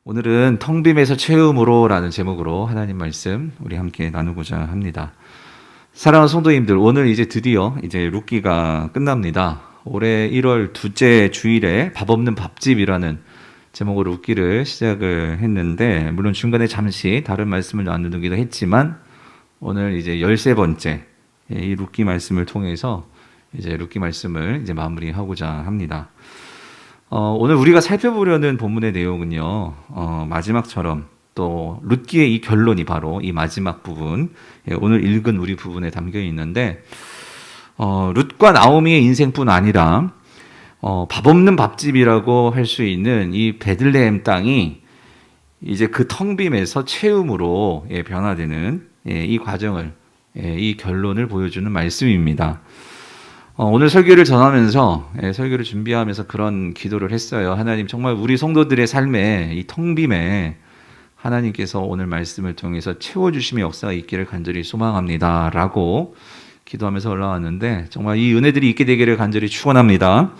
오늘은 텅빔에서 채움으로라는 제목으로 하나님 말씀 우리 함께 나누고자 합니다. 사랑하는 성도님들, 오늘 이제 드디어 룻기가 끝납니다. 올해 1월 둘째 주일에 밥 없는 밥집이라는 제목으로 룻기를 시작을 했는데, 물론 중간에 잠시 다른 말씀을 나누기도 했지만 오늘 이제 13번째 이 룻기 말씀을 통해서 이제 룻기 말씀을 이제 마무리하고자 합니다. 오늘 우리가 살펴보려는 본문의 내용은요, 마지막처럼 또 룻기의 이 결론이 바로 이 마지막 부분, 오늘 읽은 우리 부분에 담겨 있는데, 룻과 나오미의 인생뿐 아니라 밥 없는 밥집이라고 할 수 있는 이 베들레헴 땅이 이제 그 텅빔에서 채움으로 변화되는 이 과정을, 이 결론을 보여주는 말씀입니다. 오늘 설교를 전하면서, 설교를 준비하면서 그런 기도를 했어요. 하나님, 정말 우리 성도들의 삶에 이 텅빔에 하나님께서 오늘 말씀을 통해서 채워주심의 역사가 있기를 간절히 소망합니다 라고 기도하면서 올라왔는데, 정말 이 은혜들이 있게 되기를 간절히 축원합니다.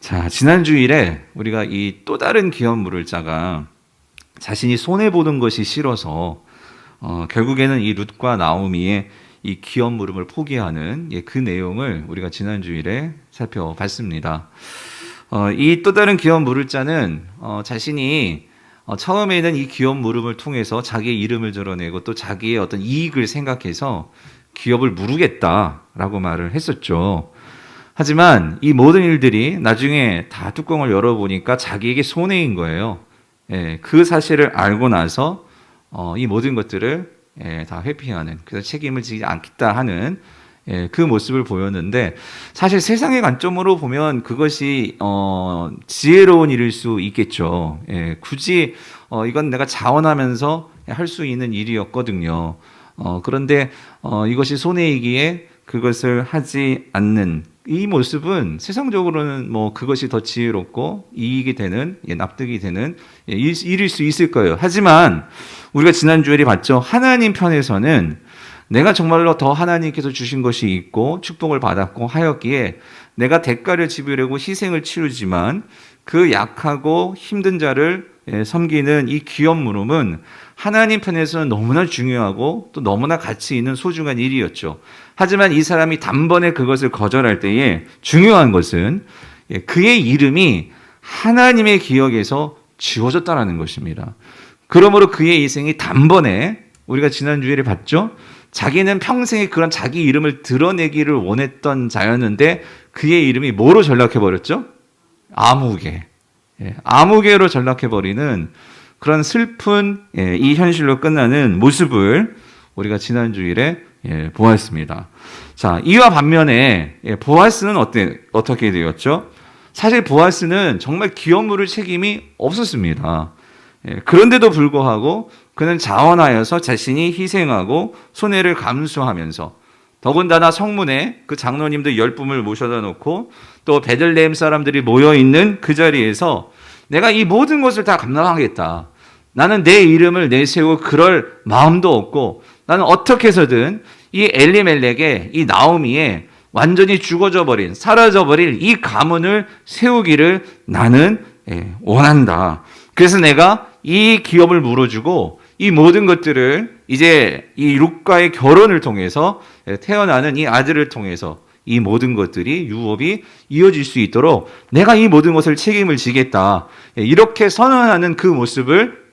자, 지난 주일에 우리가 이 또 다른 기업물을자가 자신이 손해보는 것이 싫어서 결국에는 이 룻과 나오미의 이 기업 물음을 포기하는 그 내용을 우리가 지난 주일에 살펴봤습니다. 이 또 다른 기업 물을 자는 자신이 처음에는 이 기업 물음을 통해서 자기의 이름을 드러내고 또 자기의 어떤 이익을 생각해서 기업을 무르겠다라고 말을 했었죠. 하지만 이 모든 일들이 나중에 다 뚜껑을 열어보니까 자기에게 손해인 거예요. 그 사실을 알고 나서 이 모든 것들을 다 회피하는, 그래서 책임을 지지 않겠다 하는 그 모습을 보였는데, 사실 세상의 관점으로 보면 그것이 지혜로운 일일 수 있겠죠. 굳이 이건 내가 자원하면서 할 수 있는 일이었거든요. 그런데 이것이 손해이기에 그것을 하지 않는 이 모습은 세상적으로는 뭐 그것이 더 지혜롭고 이익이 되는, 납득이 되는 일일 수 있을 거예요. 하지만 우리가 지난주에 봤죠. 하나님 편에서는 내가 정말로 더 하나님께서 주신 것이 있고 축복을 받았고 하였기에 내가 대가를 지불하고 희생을 치르지만 그 약하고 힘든 자를 섬기는 이 기업 물음은 하나님 편에서는 너무나 중요하고 또 너무나 가치 있는 소중한 일이었죠. 하지만 이 사람이 단번에 그것을 거절할 때에 중요한 것은 그의 이름이 하나님의 기억에서 지워졌다는 것입니다. 그러므로 그의 인생이 단번에, 우리가 지난 주일에 봤죠? 자기는 평생에 그런 자기 이름을 드러내기를 원했던 자였는데 그의 이름이 뭐로 전락해버렸죠? 아무개. 아무개로 전락해버리는 그런 슬픈 이 현실로 끝나는 모습을 우리가 지난 주일에 보았습니다. 자, 이와 반면에 보아스는 어떻게 되었죠? 사실 보아스는 정말 기업 물을 책임이 없었습니다. 그런데도 불구하고 그는 자원하여서 자신이 희생하고 손해를 감수하면서, 더군다나 성문에 그 장로님들 10분을 모셔다 놓고 또 베들레헴 사람들이 모여있는 그 자리에서 내가 이 모든 것을 다 감당하겠다. 나는 내 이름을 내세우고 그럴 마음도 없고 나는 어떻게 해서든 이 엘리멜렉의, 이 나오미의 완전히 죽어져 버린, 사라져 버릴 이 가문을 세우기를 나는 원한다. 그래서 내가 이 기업을 물어주고 이 모든 것들을 이제 이 룻과의 결혼을 통해서 태어나는 이 아들을 통해서 이 모든 것들이 유업이 이어질 수 있도록 내가 이 모든 것을 책임을 지겠다. 이렇게 선언하는 그 모습을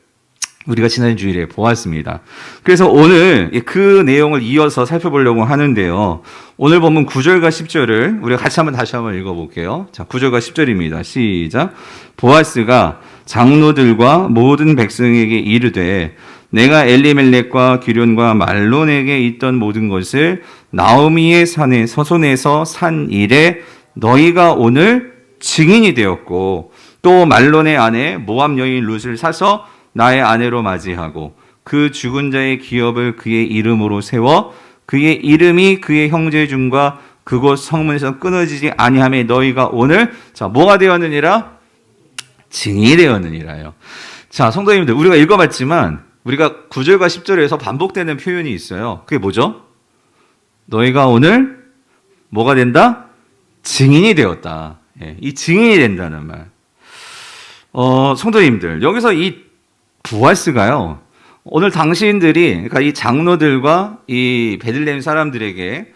우리가 지난 주일에 보았습니다. 그래서 오늘 그 내용을 이어서 살펴보려고 하는데요. 오늘 본문 9절과 10절을 우리가 같이 다시 한번 읽어볼게요. 자, 9절과 10절입니다. 시작. 보아스가 장로들과 모든 백성에게 이르되 내가 엘리멜렉과 기련과 말론에게 있던 모든 것을 나오미의 산에 서손에서 산 일에 너희가 오늘 증인이 되었고, 또 말론의 아내 모압 여인 룻을 사서 나의 아내로 맞이하고 그 죽은 자의 기업을 그의 이름으로 세워 그의 이름이 그의 형제 중과 그곳 성문에서 끊어지지 아니하며 너희가 오늘 뭐가 되었느니라? 증인이 되었느니라요. 자, 성도님들, 우리가 읽어봤지만 우리가 9절과 10절에서 반복되는 표현이 있어요. 그게 뭐죠? 너희가 오늘 뭐가 된다? 증인이 되었다. 이 증인이 된다는 말. 성도님들, 여기서 이 보아스가요, 오늘 당신들이, 그러니까 이 장로들과 이 베들레헴 사람들에게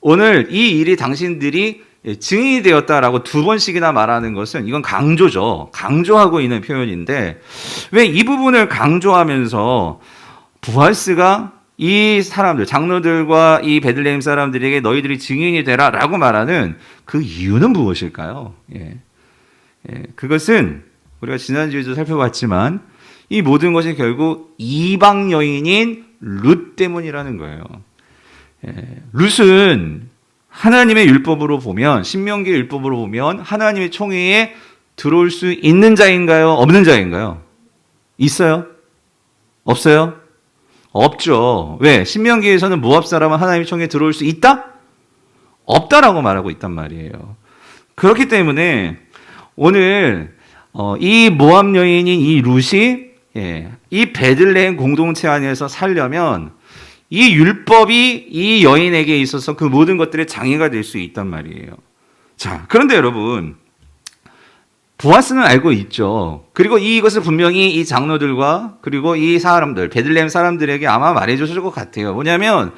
오늘 이 일이 당신들이 증인이 되었다라고 두 번씩이나 말하는 것은 이건 강조죠. 강조하고 있는 표현인데 왜 이 부분을 강조하면서 보아스가 이 사람들, 장로들과 이 베들레헴 사람들에게 너희들이 증인이 되라라고 말하는 그 이유는 무엇일까요? 그것은 우리가 지난주에도 살펴봤지만 이 모든 것이 결국 이방 여인인 룻 때문이라는 거예요. 룻은 하나님의 율법으로 보면, 신명기 율법으로 보면 하나님의 총회에 들어올 수 있는 자인가요? 없는 자인가요? 있어요? 없어요? 없죠. 왜? 신명기에서는 모압 사람은 하나님의 총회에 들어올 수 있다? 없다라고 말하고 있단 말이에요. 그렇기 때문에 오늘 이 모압 여인인 이 룻이 이 베들레헴 공동체 안에서 살려면 이 율법이 이 여인에게 있어서 그 모든 것들의 장애가 될 수 있단 말이에요. 자, 그런데 여러분, 보아스는 알고 있죠. 그리고 이것을 분명히 이 장로들과 그리고 이 사람들, 베들레헴 사람들에게 아마 말해줬을 것 같아요. 뭐냐면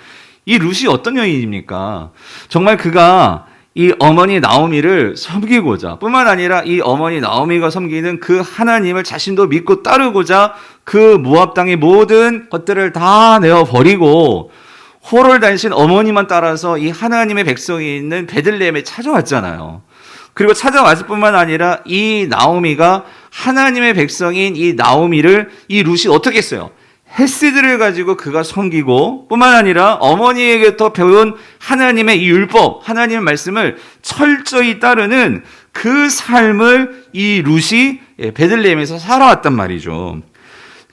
이 룻이 어떤 여인입니까? 정말 그가 이 어머니 나오미를 섬기고자 뿐만 아니라 이 어머니 나오미가 섬기는 그 하나님을 자신도 믿고 따르고자 그 모압 땅의 모든 것들을 다 내어버리고 호를 다니신 어머니만 따라서 이 하나님의 백성이 있는 베들레헴에 찾아왔잖아요. 그리고 찾아왔을 뿐만 아니라 이 나오미가 하나님의 백성인 이 나오미를 이 룻이 어떻게 했어요? 헤세드를 가지고 그가 섬기고 뿐만 아니라 어머니에게부터 배운 하나님의 이 율법, 하나님의 말씀을 철저히 따르는 그 삶을 이 룻이 베들레헴에서 살아왔단 말이죠.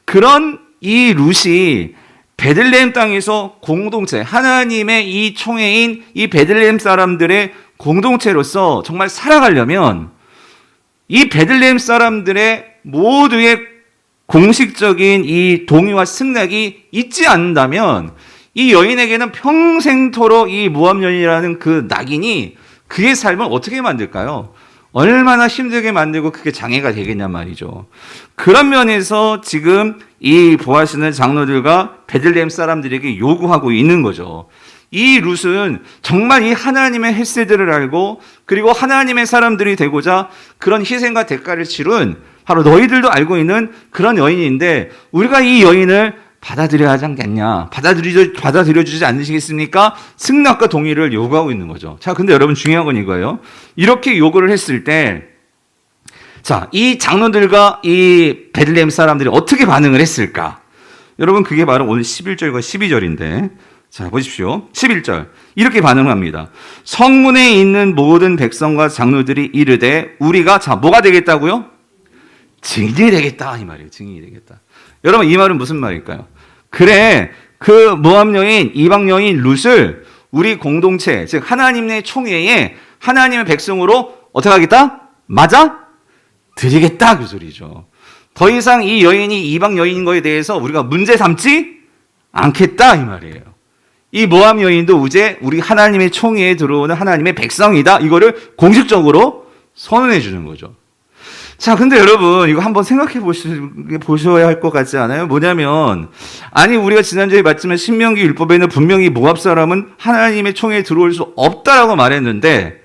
그런 이 룻이 베들레헴 땅에서 공동체, 하나님의 이 총회인 이 베들레헴 사람들의 공동체로서 정말 살아가려면 이 베들레헴 사람들의 모두의 공식적인 이 동의와 승낙이 있지 않는다면 이 여인에게는 평생토록 이 모압 여인이라는 그 낙인이 그의 삶을 어떻게 만들까요? 얼마나 힘들게 만들고 그게 장애가 되겠냔 말이죠. 그런 면에서 지금 이 보아스는 장로들과 베들레헴 사람들에게 요구하고 있는 거죠. 이 룻은 정말 이 하나님의 헤세드를 알고 그리고 하나님의 사람들이 되고자 그런 희생과 대가를 치른 바로 너희들도 알고 있는 그런 여인인데 우리가 이 여인을 받아들여야 하지 않겠냐, 받아들여주지 않으시겠습니까? 승낙과 동의를 요구하고 있는 거죠. 자, 근데 여러분 중요한 건 이거예요. 이렇게 요구를 했을 때 자, 이 장로들과 이 베들레헴 사람들이 어떻게 반응을 했을까? 여러분 그게 바로 오늘 11절과 12절인데 자, 보십시오. 11절. 이렇게 반응합니다. 성문에 있는 모든 백성과 장로들이 이르되 우리가 자, 뭐가 되겠다고요? 증인이 되겠다 이 말이에요. 증인이 되겠다. 여러분 이 말은 무슨 말일까요? 그래 그 모압 여인 이방 여인 룻을 우리 공동체 즉 하나님의 총회에 하나님의 백성으로 어떻게 하겠다? 맞아? 드리겠다 그 소리죠. 더 이상 이 여인이 이방 여인인 거에 대해서 우리가 문제 삼지 않겠다 이 말이에요. 이 모압 여인도 이제 우리 하나님의 총회에 들어오는 하나님의 백성이다 이거를 공식적으로 선언해 주는 거죠. 자, 근데 여러분, 이거 한번 생각해 보셔야 할 것 같지 않아요? 뭐냐면, 아니, 우리가 지난주에 봤지만 신명기 율법에는 분명히 모압 사람은 하나님의 총회에 들어올 수 없다라고 말했는데,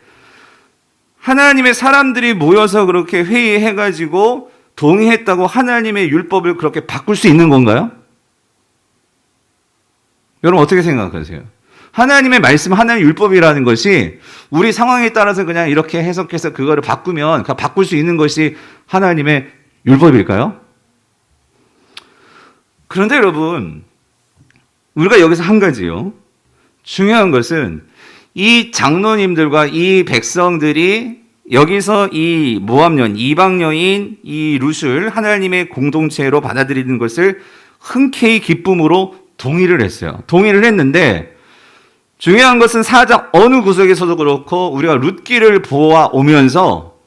하나님의 사람들이 모여서 그렇게 회의해가지고 동의했다고 하나님의 율법을 그렇게 바꿀 수 있는 건가요? 여러분, 어떻게 생각하세요? 하나님의 말씀, 하나님의 율법이라는 것이 우리 상황에 따라서 그냥 이렇게 해석해서 그거를 바꾸면 바꿀 수 있는 것이 하나님의 율법일까요? 그런데 여러분, 우리가 여기서 한 가지요. 중요한 것은 이 장로님들과 이 백성들이 여기서 이 모압 여인, 이방 여인 이 룻을 하나님의 공동체로 받아들이는 것을 흔쾌히 기쁨으로 동의를 했어요. 동의를 했는데 중요한 것은 4장 어느 구석에서도 그렇고 우리가 룻기를 보아오면서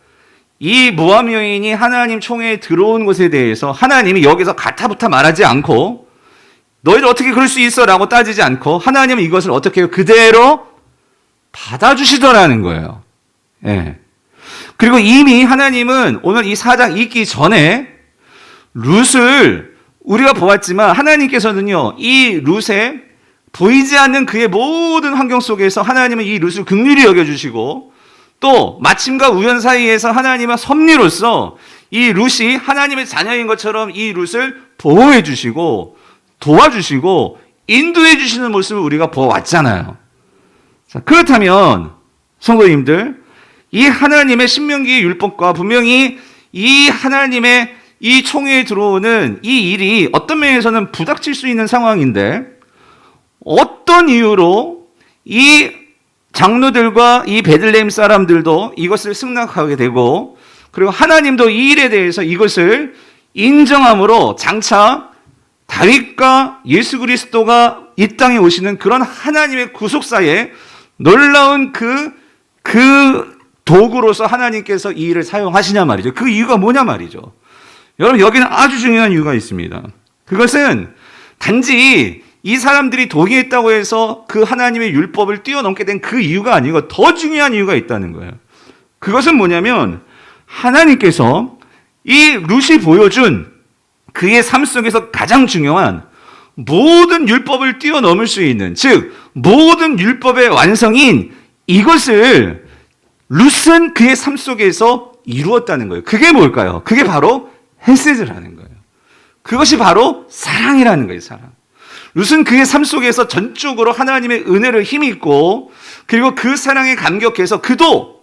이 모압 여인이 하나님 총회에 들어온 것에 대해서 하나님이 여기서 가타부타 말하지 않고 너희들 어떻게 그럴 수 있어? 라고 따지지 않고 하나님은 이것을 어떻게 해요? 그대로 받아주시더라는 거예요. 예. 그리고 이미 하나님은 오늘 이 4장 읽기 전에 룻을 우리가 보았지만 하나님께서는요, 이 룻의 보이지 않는 그의 모든 환경 속에서 하나님은 이 룻을 긍휼히 여겨주시고, 또 마침과 우연 사이에서 하나님의 섭리로서 이 룻이 하나님의 자녀인 것처럼 이 룻을 보호해 주시고 도와주시고 인도해 주시는 모습을 우리가 보아왔잖아요. 자, 그렇다면 성도님들, 이 하나님의 신명기의 율법과 분명히 이 하나님의 이 총회에 들어오는 이 일이 어떤 면에서는 부닥칠 수 있는 상황인데, 어떤 이유로 이 장로들과 이 베들레헴 사람들도 이것을 승낙하게 되고, 그리고 하나님도 이 일에 대해서 이것을 인정함으로 장차 다윗과 예수 그리스도가 이 땅에 오시는 그런 하나님의 구속사에 놀라운 그 도구로서 하나님께서 이 일을 사용하시냐 말이죠. 그 이유가 뭐냐 말이죠. 여러분, 여기는 아주 중요한 이유가 있습니다. 그것은 단지 이 사람들이 동의했다고 해서 그 하나님의 율법을 뛰어넘게 된 그 이유가 아니고 더 중요한 이유가 있다는 거예요. 그것은 뭐냐면 하나님께서 이 룻이 보여준 그의 삶 속에서 가장 중요한 모든 율법을 뛰어넘을 수 있는, 즉 모든 율법의 완성인 이것을 룻은 그의 삶 속에서 이루었다는 거예요. 그게 뭘까요? 그게 바로 헤세드라는 거예요. 그것이 바로 사랑이라는 거예요. 사랑. 룻은 그의 삶 속에서 전적으로 하나님의 은혜를 힘입고, 그리고 그 사랑에 감격해서 그도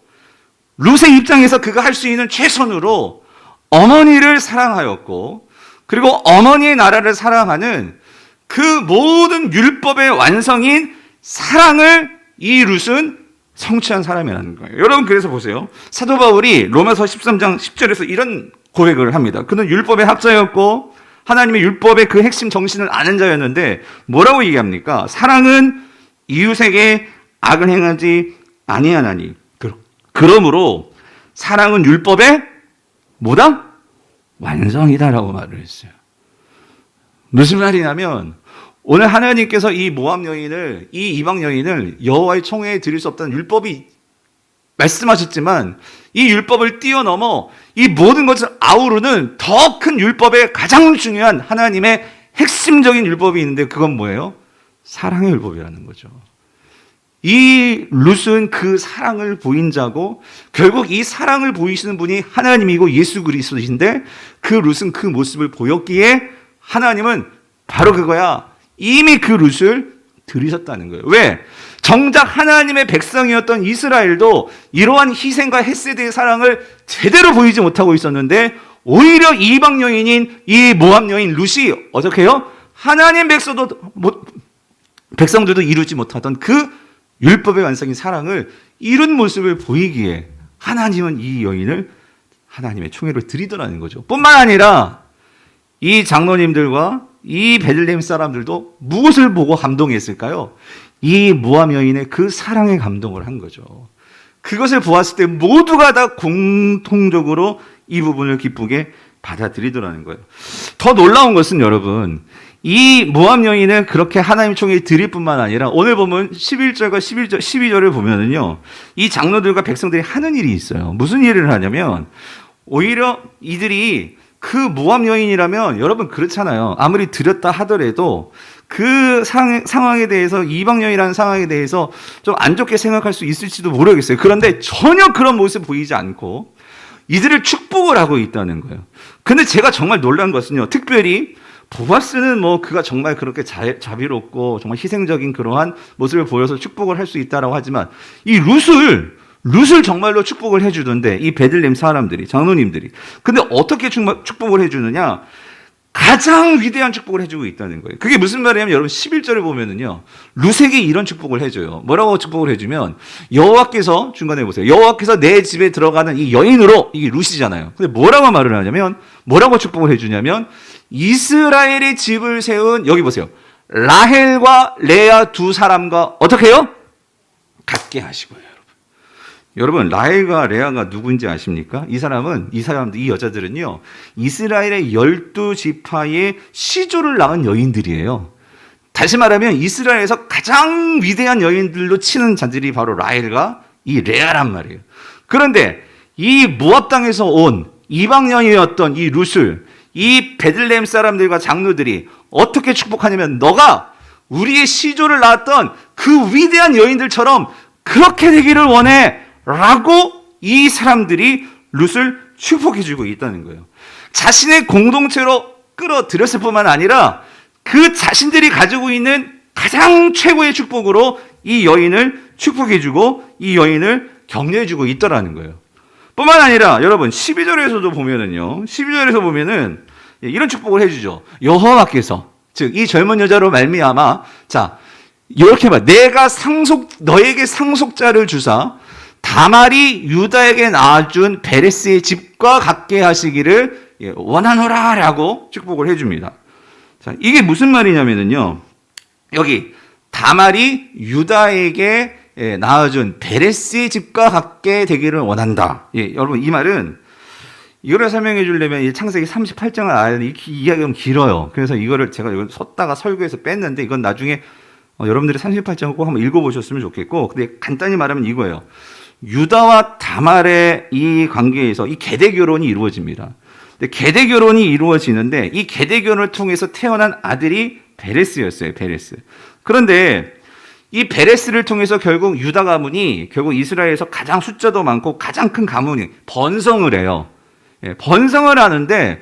룻의 입장에서 그가 할 수 있는 최선으로 어머니를 사랑하였고, 그리고 어머니의 나라를 사랑하는 그 모든 율법의 완성인 사랑을 이 룻은 성취한 사람이라는 거예요. 여러분, 그래서 보세요. 사도 바울이 로마서 13장 10절에서 이런 고백을 합니다. 그는 율법의 학자였고 하나님의 율법의 그 핵심 정신을 아는 자였는데 뭐라고 얘기합니까? 사랑은 이웃에게 악을 행하지 아니하나니, 그러므로 사랑은 율법의 뭐다? 완성이다라고 말을 했어요. 무슨 말이냐면 오늘 하나님께서 이 모압 여인을, 이 이방 여인을 여호와의 총회에 드릴 수 없다는 율법이 말씀하셨지만, 이 율법을 뛰어넘어 이 모든 것을 아우르는 더 큰 율법의 가장 중요한 하나님의 핵심적인 율법이 있는데, 그건 뭐예요? 사랑의 율법이라는 거죠. 이 룻은 그 사랑을 보인 자고, 결국 이 사랑을 보이시는 분이 하나님이고 예수 그리스도이신데, 그 룻은 그 모습을 보였기에 하나님은 바로 그거야, 이미 그 룻을 들이셨다는 거예요. 왜? 정작 하나님의 백성이었던 이스라엘도 이러한 희생과 헤세드의 사랑을 제대로 보이지 못하고 있었는데, 오히려 이방 여인인 이 모압 여인 룻이 어떻게 해요? 하나님 백성들도 이루지 못하던 그 율법의 완성인 사랑을 이룬 모습을 보이기에 하나님은 이 여인을 하나님의 총회로 드리더라는 거죠. 뿐만 아니라 이 장로님들과 이 베들레헴 사람들도 무엇을 보고 감동했을까요? 이 모압 여인의 그 사랑에 감동을 한 거죠. 그것을 보았을 때 모두가 다 공통적으로 이 부분을 기쁘게 받아들이더라는 거예요. 더 놀라운 것은 여러분, 이 모압 여인은 그렇게 하나님 총회에 드릴 뿐만 아니라 오늘 보면 11절과 12절을 보면은요, 이 장로들과 백성들이 하는 일이 있어요. 무슨 일을 하냐면, 오히려 이들이 그 모압 여인이라면 여러분 그렇잖아요. 아무리 드렸다 하더라도 그 상황에 대해서, 이방 여인이라는 상황에 대해서 좀 안 좋게 생각할 수 있을지도 모르겠어요. 그런데 전혀 그런 모습 보이지 않고 이들을 축복을 하고 있다는 거예요. 근데 제가 정말 놀란 것은요, 특별히 보아스는 뭐 그가 정말 그렇게 자비롭고 정말 희생적인 그러한 모습을 보여서 축복을 할 수 있다라고 하지만, 이 룻을 정말로 축복을 해주던데, 이 베들레헴 사람들이, 장로님들이. 근데 어떻게 축복을 해주느냐? 가장 위대한 축복을 해주고 있다는 거예요. 그게 무슨 말이냐면, 여러분 11절을 보면은요, 룻에게 이런 축복을 해줘요. 뭐라고 축복을 해주면, 여호와께서, 중간에 보세요, 여호와께서 내 집에 들어가는 이 여인으로, 이게 룻이잖아요. 근데 뭐라고 말을 하냐면, 뭐라고 축복을 해주냐면, 이스라엘의 집을 세운, 여기 보세요, 라헬과 레아 두 사람과 어떻게 해요? 같게 하시고요. 여러분, 라헬과 레아가 누구인지 아십니까? 이 사람들, 이 여자들은요, 이스라엘의 12지파의 시조를 낳은 여인들이에요. 다시 말하면 이스라엘에서 가장 위대한 여인들로 치는 자들이 바로 라헬과 이 레아란 말이에요. 그런데 이 모압 땅에서 온 이방 여인이었던 이 룻을 이 베들레헴 사람들과 장로들이 어떻게 축복하냐면 너가 우리의 시조를 낳았던 그 위대한 여인들처럼 그렇게 되기를 원해 라고 이 사람들이 룻을 축복해주고 있다는 거예요. 자신의 공동체로 끌어들였을 뿐만 아니라 그 자신들이 가지고 있는 가장 최고의 축복으로 이 여인을 축복해주고 이 여인을 격려해주고 있더라는 거예요. 뿐만 아니라 여러분 12절에서도 보면은요, 12절에서 보면은 이런 축복을 해주죠. 여호와께서, 즉 이 젊은 여자로 말미암아, 자 이렇게 봐, 내가 너에게 상속자를 주사 다말이 유다에게 낳아준 베레스의 집과 같게 하시기를 원하노라라고 축복을 해줍니다. 자, 이게 무슨 말이냐면요, 여기 다말이 유다에게 낳아준 베레스의 집과 같게 되기를 원한다. 여러분 이 말은 이거를 설명해 주려면 이 창세기 38장을 알아야 이 이야기가 좀 길어요. 그래서 이거를 제가 이걸 섰다가 설교해서 뺐는데 이건 나중에 여러분들이 38장을 꼭 한번 읽어보셨으면 좋겠고, 근데 간단히 말하면 이거예요. 유다와 다말의 이 관계에서 이 계대 결혼이 이루어집니다. 근데 계대 결혼이 이루어지는데 이 계대 결혼을 통해서 태어난 아들이 베레스였어요. 베레스. 그런데 이 베레스를 통해서 결국 유다 가문이 결국 이스라엘에서 가장 숫자도 많고 가장 큰 가문이 번성을 해요. 번성을 하는데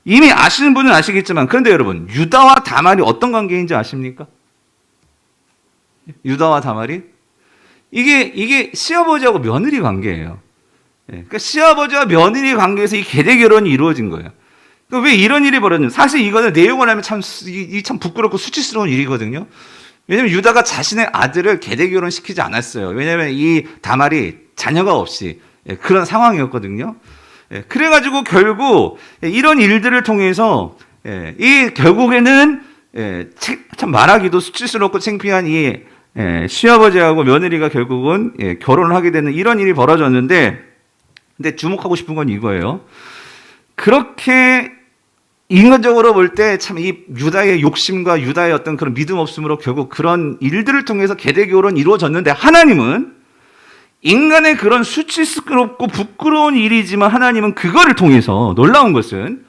이미 아시는 분은 아시겠지만, 그런데 여러분 유다와 다말이 어떤 관계인지 아십니까? 유다와 다말이 이게 시아버지하고 며느리 관계예요. 그러니까 시아버지와 며느리 관계에서 이 계대 결혼이 이루어진 거예요. 그러니까 왜 이런 일이 벌어졌냐? 사실 이거는 내용을 하면 참 부끄럽고 수치스러운 일이거든요. 왜냐하면 유다가 자신의 아들을 계대 결혼시키지 않았어요. 왜냐하면 이 다말이 자녀가 없이 그런 상황이었거든요. 그래가지고 결국 이런 일들을 통해서 이 결국에는 참 말하기도 수치스럽고 창피한 이 시아버지하고 며느리가 결국은 결혼을 하게 되는 이런 일이 벌어졌는데, 근데 주목하고 싶은 건 이거예요. 그렇게 인간적으로 볼 때 참 이 유다의 욕심과 유다의 어떤 그런 믿음 없음으로 결국 그런 일들을 통해서 계대 결혼이 이루어졌는데, 하나님은 인간의 그런 수치스럽고 부끄러운 일이지만 하나님은 그거를 통해서 놀라운 것은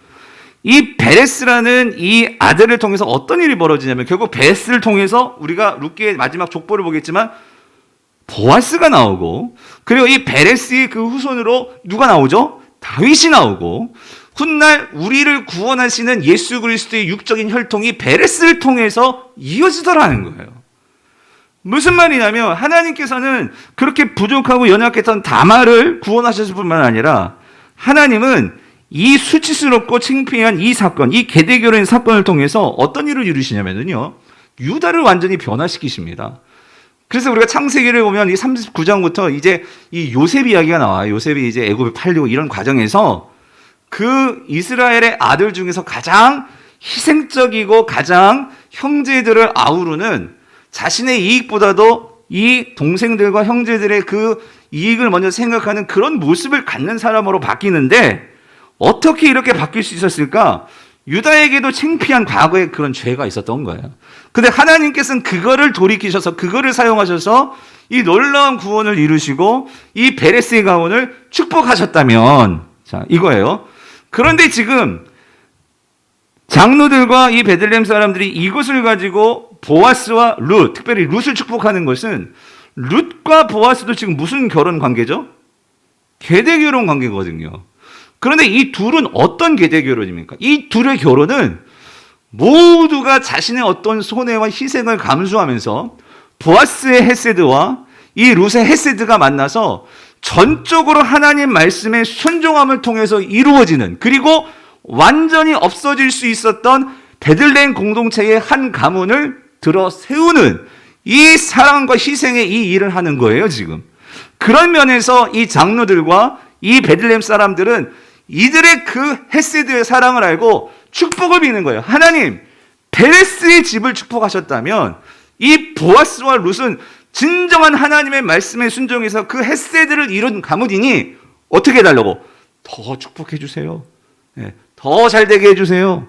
이 베레스라는 이 아들을 통해서 어떤 일이 벌어지냐면, 결국 베레스를 통해서 우리가 룻기의 마지막 족보를 보겠지만 보아스가 나오고, 그리고 이 베레스의 그 후손으로 누가 나오죠? 다윗이 나오고, 훗날 우리를 구원하시는 예수 그리스도의 육적인 혈통이 베레스를 통해서 이어지더라는 거예요. 무슨 말이냐면 하나님께서는 그렇게 부족하고 연약했던 다말을 구원하셨을 뿐만 아니라 하나님은 이 수치스럽고 창피한 이 사건, 이 계대 결혼 사건을 통해서 어떤 일을 이루시냐면요, 유다를 완전히 변화시키십니다. 그래서 우리가 창세기를 보면 이 39장부터 이제 이 요셉 이야기가 나와요. 요셉이 이제 애굽에 팔리고 이런 과정에서 그 이스라엘의 아들 중에서 가장 희생적이고 가장 형제들을 아우르는, 자신의 이익보다도 이 동생들과 형제들의 그 이익을 먼저 생각하는 그런 모습을 갖는 사람으로 바뀌는데, 어떻게 이렇게 바뀔 수 있었을까? 유다에게도 창피한 과거에 그런 죄가 있었던 거예요. 근데 하나님께서는 그거를 돌이키셔서 그거를 사용하셔서 이 놀라운 구원을 이루시고 이 베레스의 가문을 축복하셨다면, 자 이거예요. 그런데 지금 장로들과 이 베들레헴 사람들이 이것을 가지고 보아스와 룻, 특별히 룻을 축복하는 것은, 룻과 보아스도 지금 무슨 결혼 관계죠? 계대 결혼 관계거든요. 그런데 이 둘은 어떤 계대 결혼입니까? 이 둘의 결혼은 모두가 자신의 어떤 손해와 희생을 감수하면서 보아스의 헤세드와 이 룻의 헤세드가 만나서 전적으로 하나님 말씀의 순종함을 통해서 이루어지는, 그리고 완전히 없어질 수 있었던 베들레헴 공동체의 한 가문을 들어 세우는 이 사랑과 희생의 이 일을 하는 거예요, 지금. 그런 면에서 이 장로들과 이 베들레헴 사람들은 이들의 그 헤세드의 사랑을 알고 축복을 비는 거예요. 하나님, 베레스의 집을 축복하셨다면 이 보아스와 룻은 진정한 하나님의 말씀에 순종해서 그 헤세드를 이룬 가문이니 어떻게 해달라고? 더 축복해 주세요. 더 잘되게 해주세요.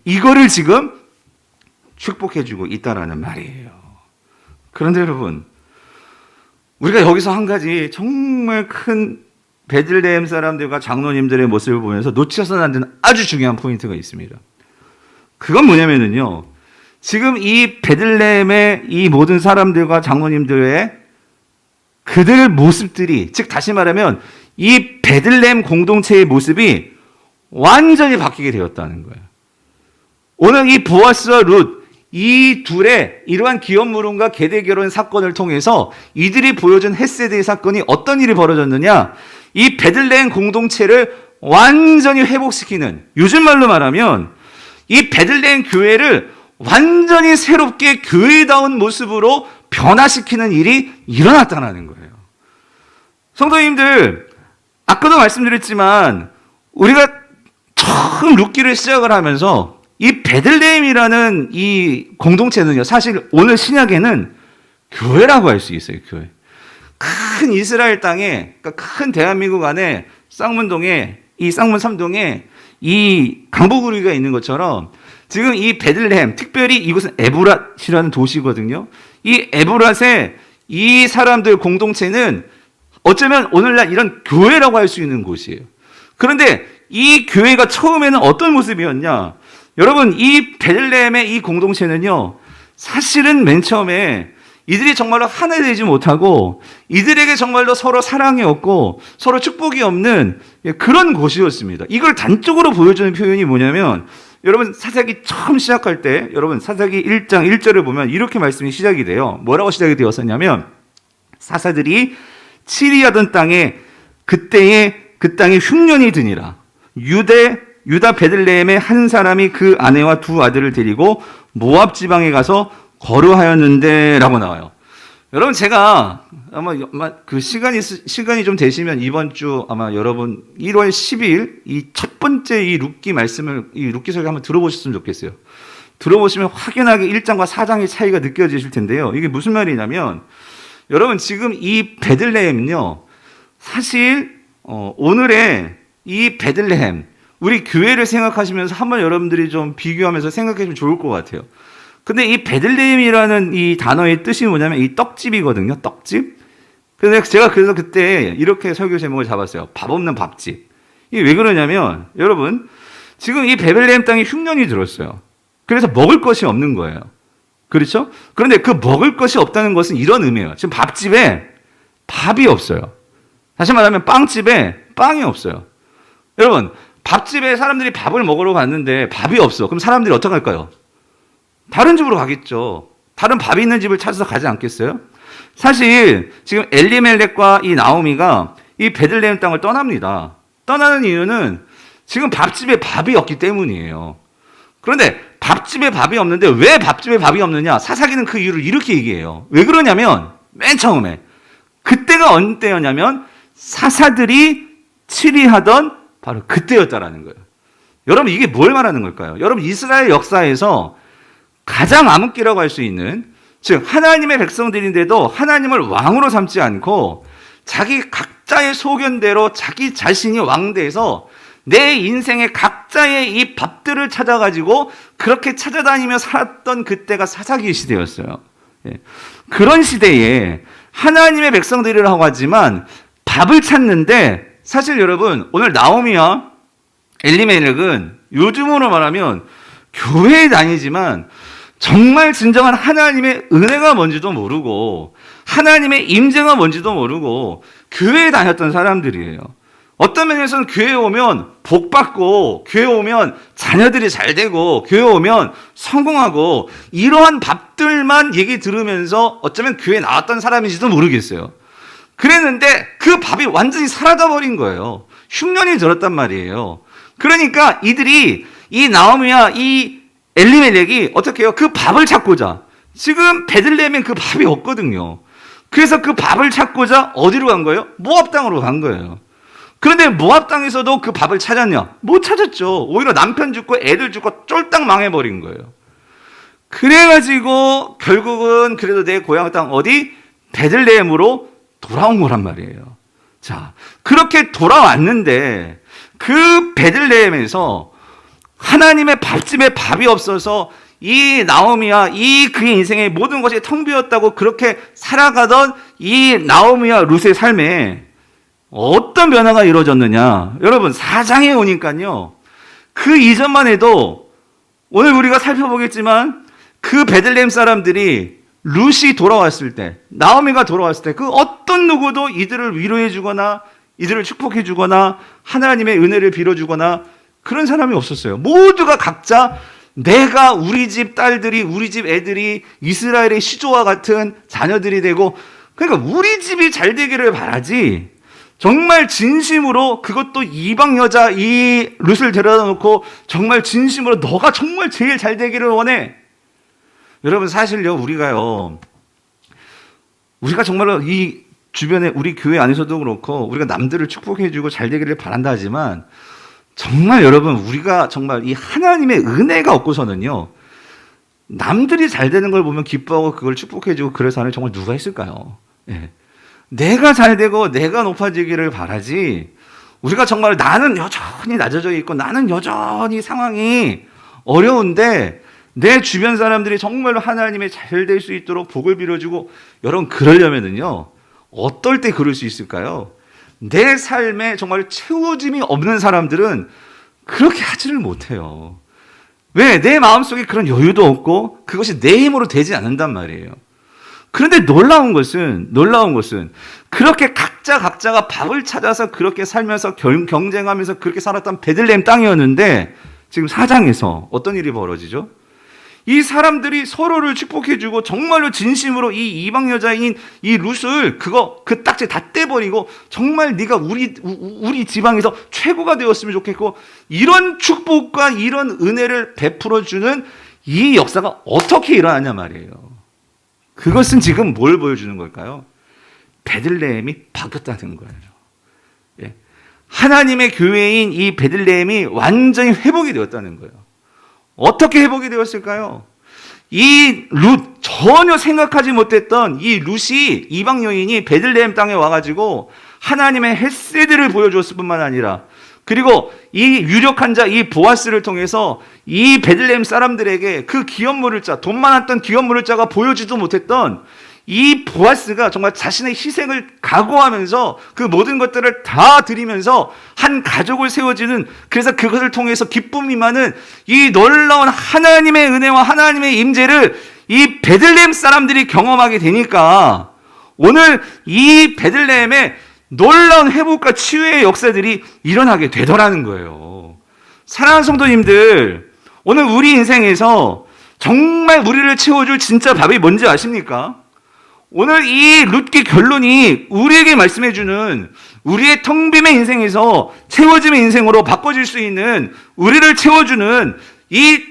이거를 지금 축복해주고 있다라는 말이에요. 그런데 여러분, 우리가 여기서 한 가지 정말 큰 베들레헴 사람들과 장로님들의 모습을 보면서 놓쳐서는 안 되는 아주 중요한 포인트가 있습니다. 그건 뭐냐면요. 지금 이 베들레헴의 이 모든 사람들과 장로님들의 그들 모습들이, 즉 다시 말하면 이 베들레헴 공동체의 모습이 완전히 바뀌게 되었다는 거예요. 오늘 이 보아스와 룻, 이 둘의 이러한 기업 물음과 계대 결혼 사건을 통해서 이들이 보여준 헤세드의 사건이 어떤 일이 벌어졌느냐? 이 베들레헴 공동체를 완전히 회복시키는, 요즘 말로 말하면 이 베들레헴 교회를 완전히 새롭게 교회다운 모습으로 변화시키는 일이 일어났다는 거예요. 성도님들, 아까도 말씀드렸지만 우리가 처음 룻기를 시작을 하면서 이 베들레헴이라는 이 공동체는요, 사실 오늘 신약에는 교회라고 할 수 있어요. 교회. 큰 이스라엘 땅에, 그러니까 큰 대한민국 안에 쌍문동에, 이 쌍문 3동에 이 강보구리가 있는 것처럼 지금 이 베들레헴, 특별히 이곳은 에브랏이라는 도시거든요. 이 에브랏의 이 사람들 공동체는 어쩌면 오늘날 이런 교회라고 할 수 있는 곳이에요. 그런데 이 교회가 처음에는 어떤 모습이었냐? 여러분, 이 베들레헴의 이 공동체는요, 사실은 맨 처음에 이들이 정말로 하나 되지 못하고 이들에게 정말로 서로 사랑이 없고 서로 축복이 없는 그런 곳이었습니다. 이걸 단적으로 보여주는 표현이 뭐냐면, 여러분 사사기 처음 시작할 때 여러분 사사기 1장 1절을 보면 이렇게 말씀이 시작이 돼요. 뭐라고 시작이 되었었냐면, 사사들이 치리하던 땅에 그 땅에 흉년이 드니라. 유다 베들레헴의 한 사람이 그 아내와 두 아들을 데리고 모압 지방에 가서 거류하였는데 라고 나와요. 여러분, 제가 아마 그 시간이 좀 되시면 이번 주 아마 여러분 1월 10일 이 첫 번째 이 룻기 말씀을, 이 룻기 설교 한번 들어보셨으면 좋겠어요. 들어보시면 확연하게 1장과 4장의 차이가 느껴지실 텐데요. 이게 무슨 말이냐면, 여러분 지금 이 베들레헴은요, 사실 오늘의 이 베들레헴, 우리 교회를 생각하시면서 한번 여러분들이 좀 비교하면서 생각해주면 좋을 것 같아요. 근데 이 베들레헴이라는 이 단어의 뜻이 뭐냐면 이 떡집이거든요. 떡집. 그래서 제가 그때 이렇게 설교 제목을 잡았어요. 밥 없는 밥집. 이게 왜 그러냐면, 여러분 지금 이 베들레헴 땅에 흉년이 들었어요. 그래서 먹을 것이 없는 거예요. 그렇죠? 그런데 그 먹을 것이 없다는 것은 이런 의미예요. 지금 밥집에 밥이 없어요. 다시 말하면 빵집에 빵이 없어요. 여러분, 밥집에 사람들이 밥을 먹으러 갔는데 밥이 없어. 그럼 사람들이 어떻게 할까요? 다른 집으로 가겠죠. 다른 밥이 있는 집을 찾아서 가지 않겠어요? 사실 지금 엘리멜렉과 이 나오미가 이 베들레헴 땅을 떠납니다. 떠나는 이유는 지금 밥집에 밥이 없기 때문이에요. 그런데 밥집에 밥이 없는데 왜 밥집에 밥이 없느냐? 사사기는 그 이유를 이렇게 얘기해요. 왜 그러냐면, 맨 처음에 그때가 어느 때였냐면 사사들이 치리하던 바로 그때였다라는 거예요. 여러분, 이게 뭘 말하는 걸까요? 여러분, 이스라엘 역사에서 가장 암흑기라고 할 수 있는, 즉 하나님의 백성들인데도 하나님을 왕으로 삼지 않고 자기 각자의 소견대로 자기 자신이 왕돼서 내 인생의 각자의 이 밥들을 찾아가지고 그렇게 찾아다니며 살았던 그때가 사사기 시대였어요. 그런 시대에 하나님의 백성들이라고 하지만 밥을 찾는데, 사실 여러분 오늘 나오미와 엘리멜렉은 요즘으로 말하면 교회에 다니지만 정말 진정한 하나님의 은혜가 뭔지도 모르고 하나님의 임재가 뭔지도 모르고 교회에 다녔던 사람들이에요. 어떤 면에서는 교회에 오면 복 받고, 교회에 오면 자녀들이 잘 되고, 교회에 오면 성공하고, 이러한 밥들만 얘기 들으면서 어쩌면 교회에 나왔던 사람인지도 모르겠어요. 그랬는데 그 밥이 완전히 사라져버린 거예요. 흉년이 들었단 말이에요. 그러니까 이들이, 이 나오미와 이 엘리멜렉이 어떻게 해요? 그 밥을 찾고자, 지금 베들레헴엔 그 밥이 없거든요. 그래서 그 밥을 찾고자 어디로 간 거예요? 모압 땅으로 간 거예요. 그런데 모압 땅에서도 그 밥을 찾았냐? 못 찾았죠. 오히려 남편 죽고 애들 죽고 쫄딱 망해버린 거예요. 그래가지고 결국은 그래도 내 고향 땅 어디? 베들레헴으로 돌아온 거란 말이에요. 자, 그렇게 돌아왔는데 그 베들레헴에서 하나님의 밥집에 밥이 없어서 이 나오미와 이 그의 인생의 모든 것이 텅 비었다고 그렇게 살아가던 이 나오미와 룻의 삶에 어떤 변화가 이루어졌느냐? 여러분, 4장에 오니까요. 그 이전만 해도 오늘 우리가 살펴보겠지만 그 베들레헴 사람들이 룻이 돌아왔을 때, 나오미가 돌아왔을 때 그 어떤 누구도 이들을 위로해 주거나 이들을 축복해 주거나 하나님의 은혜를 빌어 주거나 그런 사람이 없었어요. 모두가 각자 내가 우리 집 딸들이, 우리 집 애들이 이스라엘의 시조와 같은 자녀들이 되고, 그러니까 우리 집이 잘 되기를 바라지, 정말 진심으로, 그것도 이방 여자 이 룻을 데려다 놓고 정말 진심으로 너가 정말 제일 잘 되기를 원해. 여러분, 사실요, 우리가 정말로 이 주변에 우리 교회 안에서도 그렇고 우리가 남들을 축복해주고 잘 되기를 바란다 하지만, 정말 여러분, 우리가 정말 이 하나님의 은혜가 없고서는요, 남들이 잘 되는 걸 보면 기뻐하고 그걸 축복해주고 그래서 하는 정말 누가 있을까요? 예. 내가 잘 되고 내가 높아지기를 바라지, 우리가 정말 나는 여전히 낮아져 있고 나는 여전히 상황이 어려운데 내 주변 사람들이 정말로 하나님의 잘 될 수 있도록 복을 빌어주고, 여러분, 그러려면은요, 어떨 때 그럴 수 있을까요? 내 삶에 정말 채워짐이 없는 사람들은 그렇게 하지를 못해요. 왜? 내 마음속에 그런 여유도 없고 그것이 내 힘으로 되지 않는단 말이에요. 그런데 놀라운 것은 그렇게 각자가 밥을 찾아서 그렇게 살면서 경쟁하면서 그렇게 살았던 베들레헴 땅이었는데, 지금 4장에서 어떤 일이 벌어지죠? 이 사람들이 서로를 축복해주고 정말로 진심으로 이 이방 여자인 이 룻을 그 딱지 다 떼버리고 정말 네가 우리 지방에서 최고가 되었으면 좋겠고, 이런 축복과 이런 은혜를 베풀어주는 이 역사가 어떻게 일어나냐 말이에요. 그것은 지금 뭘 보여주는 걸까요? 베들레헴이 바뀌었다는 거예요. 예. 하나님의 교회인 이 베들레헴이 완전히 회복이 되었다는 거예요. 어떻게 회복이 되었을까요? 이 룻, 전혀 생각하지 못했던 이 룻이, 이방 여인이 베들레헴 땅에 와가지고 하나님의 헷세드를 보여주었을 뿐만 아니라, 그리고 이 유력한 자 이 보아스를 통해서 이 베들레헴 사람들에게 그 기업물을 자, 돈 많았던 기업물을 자가 보여주지도 못했던 이 보아스가 정말 자신의 희생을 각오하면서 그 모든 것들을 다 드리면서 한 가족을 세워지는, 그래서 그것을 통해서 기쁨이 많은 이 놀라운 하나님의 은혜와 하나님의 임재를 이 베들레헴 사람들이 경험하게 되니까 오늘 이 베들레헴에 놀라운 회복과 치유의 역사들이 일어나게 되더라는 거예요. 사랑하는 성도님들, 오늘 우리 인생에서 정말 우리를 채워줄 진짜 밥이 뭔지 아십니까? 오늘 이 룻기 결론이 우리에게 말씀해주는, 우리의 텅 빔의 인생에서 채워짐의 인생으로 바꿔질 수 있는, 우리를 채워주는 이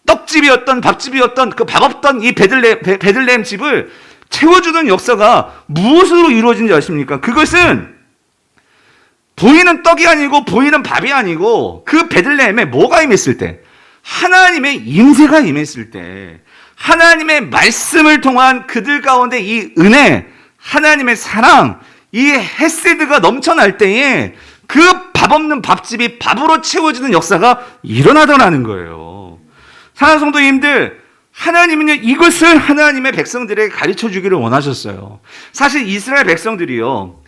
떡집이었던, 밥집이었던, 그 밥 없던 이 베들레헴 집을 채워주는 역사가 무엇으로 이루어진지 아십니까? 그것은 보이는 떡이 아니고 보이는 밥이 아니고 그 베들레헴에 뭐가 임했을 때? 하나님의 임재가 임했을 때, 하나님의 말씀을 통한 그들 가운데 이 은혜, 하나님의 사랑, 이 헷세드가 넘쳐날 때에 그 밥 없는 밥집이 밥으로 채워지는 역사가 일어나더라는 거예요. 사랑하는 성도님들, 하나님은요, 이것을 하나님의 백성들에게 가르쳐 주기를 원하셨어요. 사실 이스라엘 백성들이요,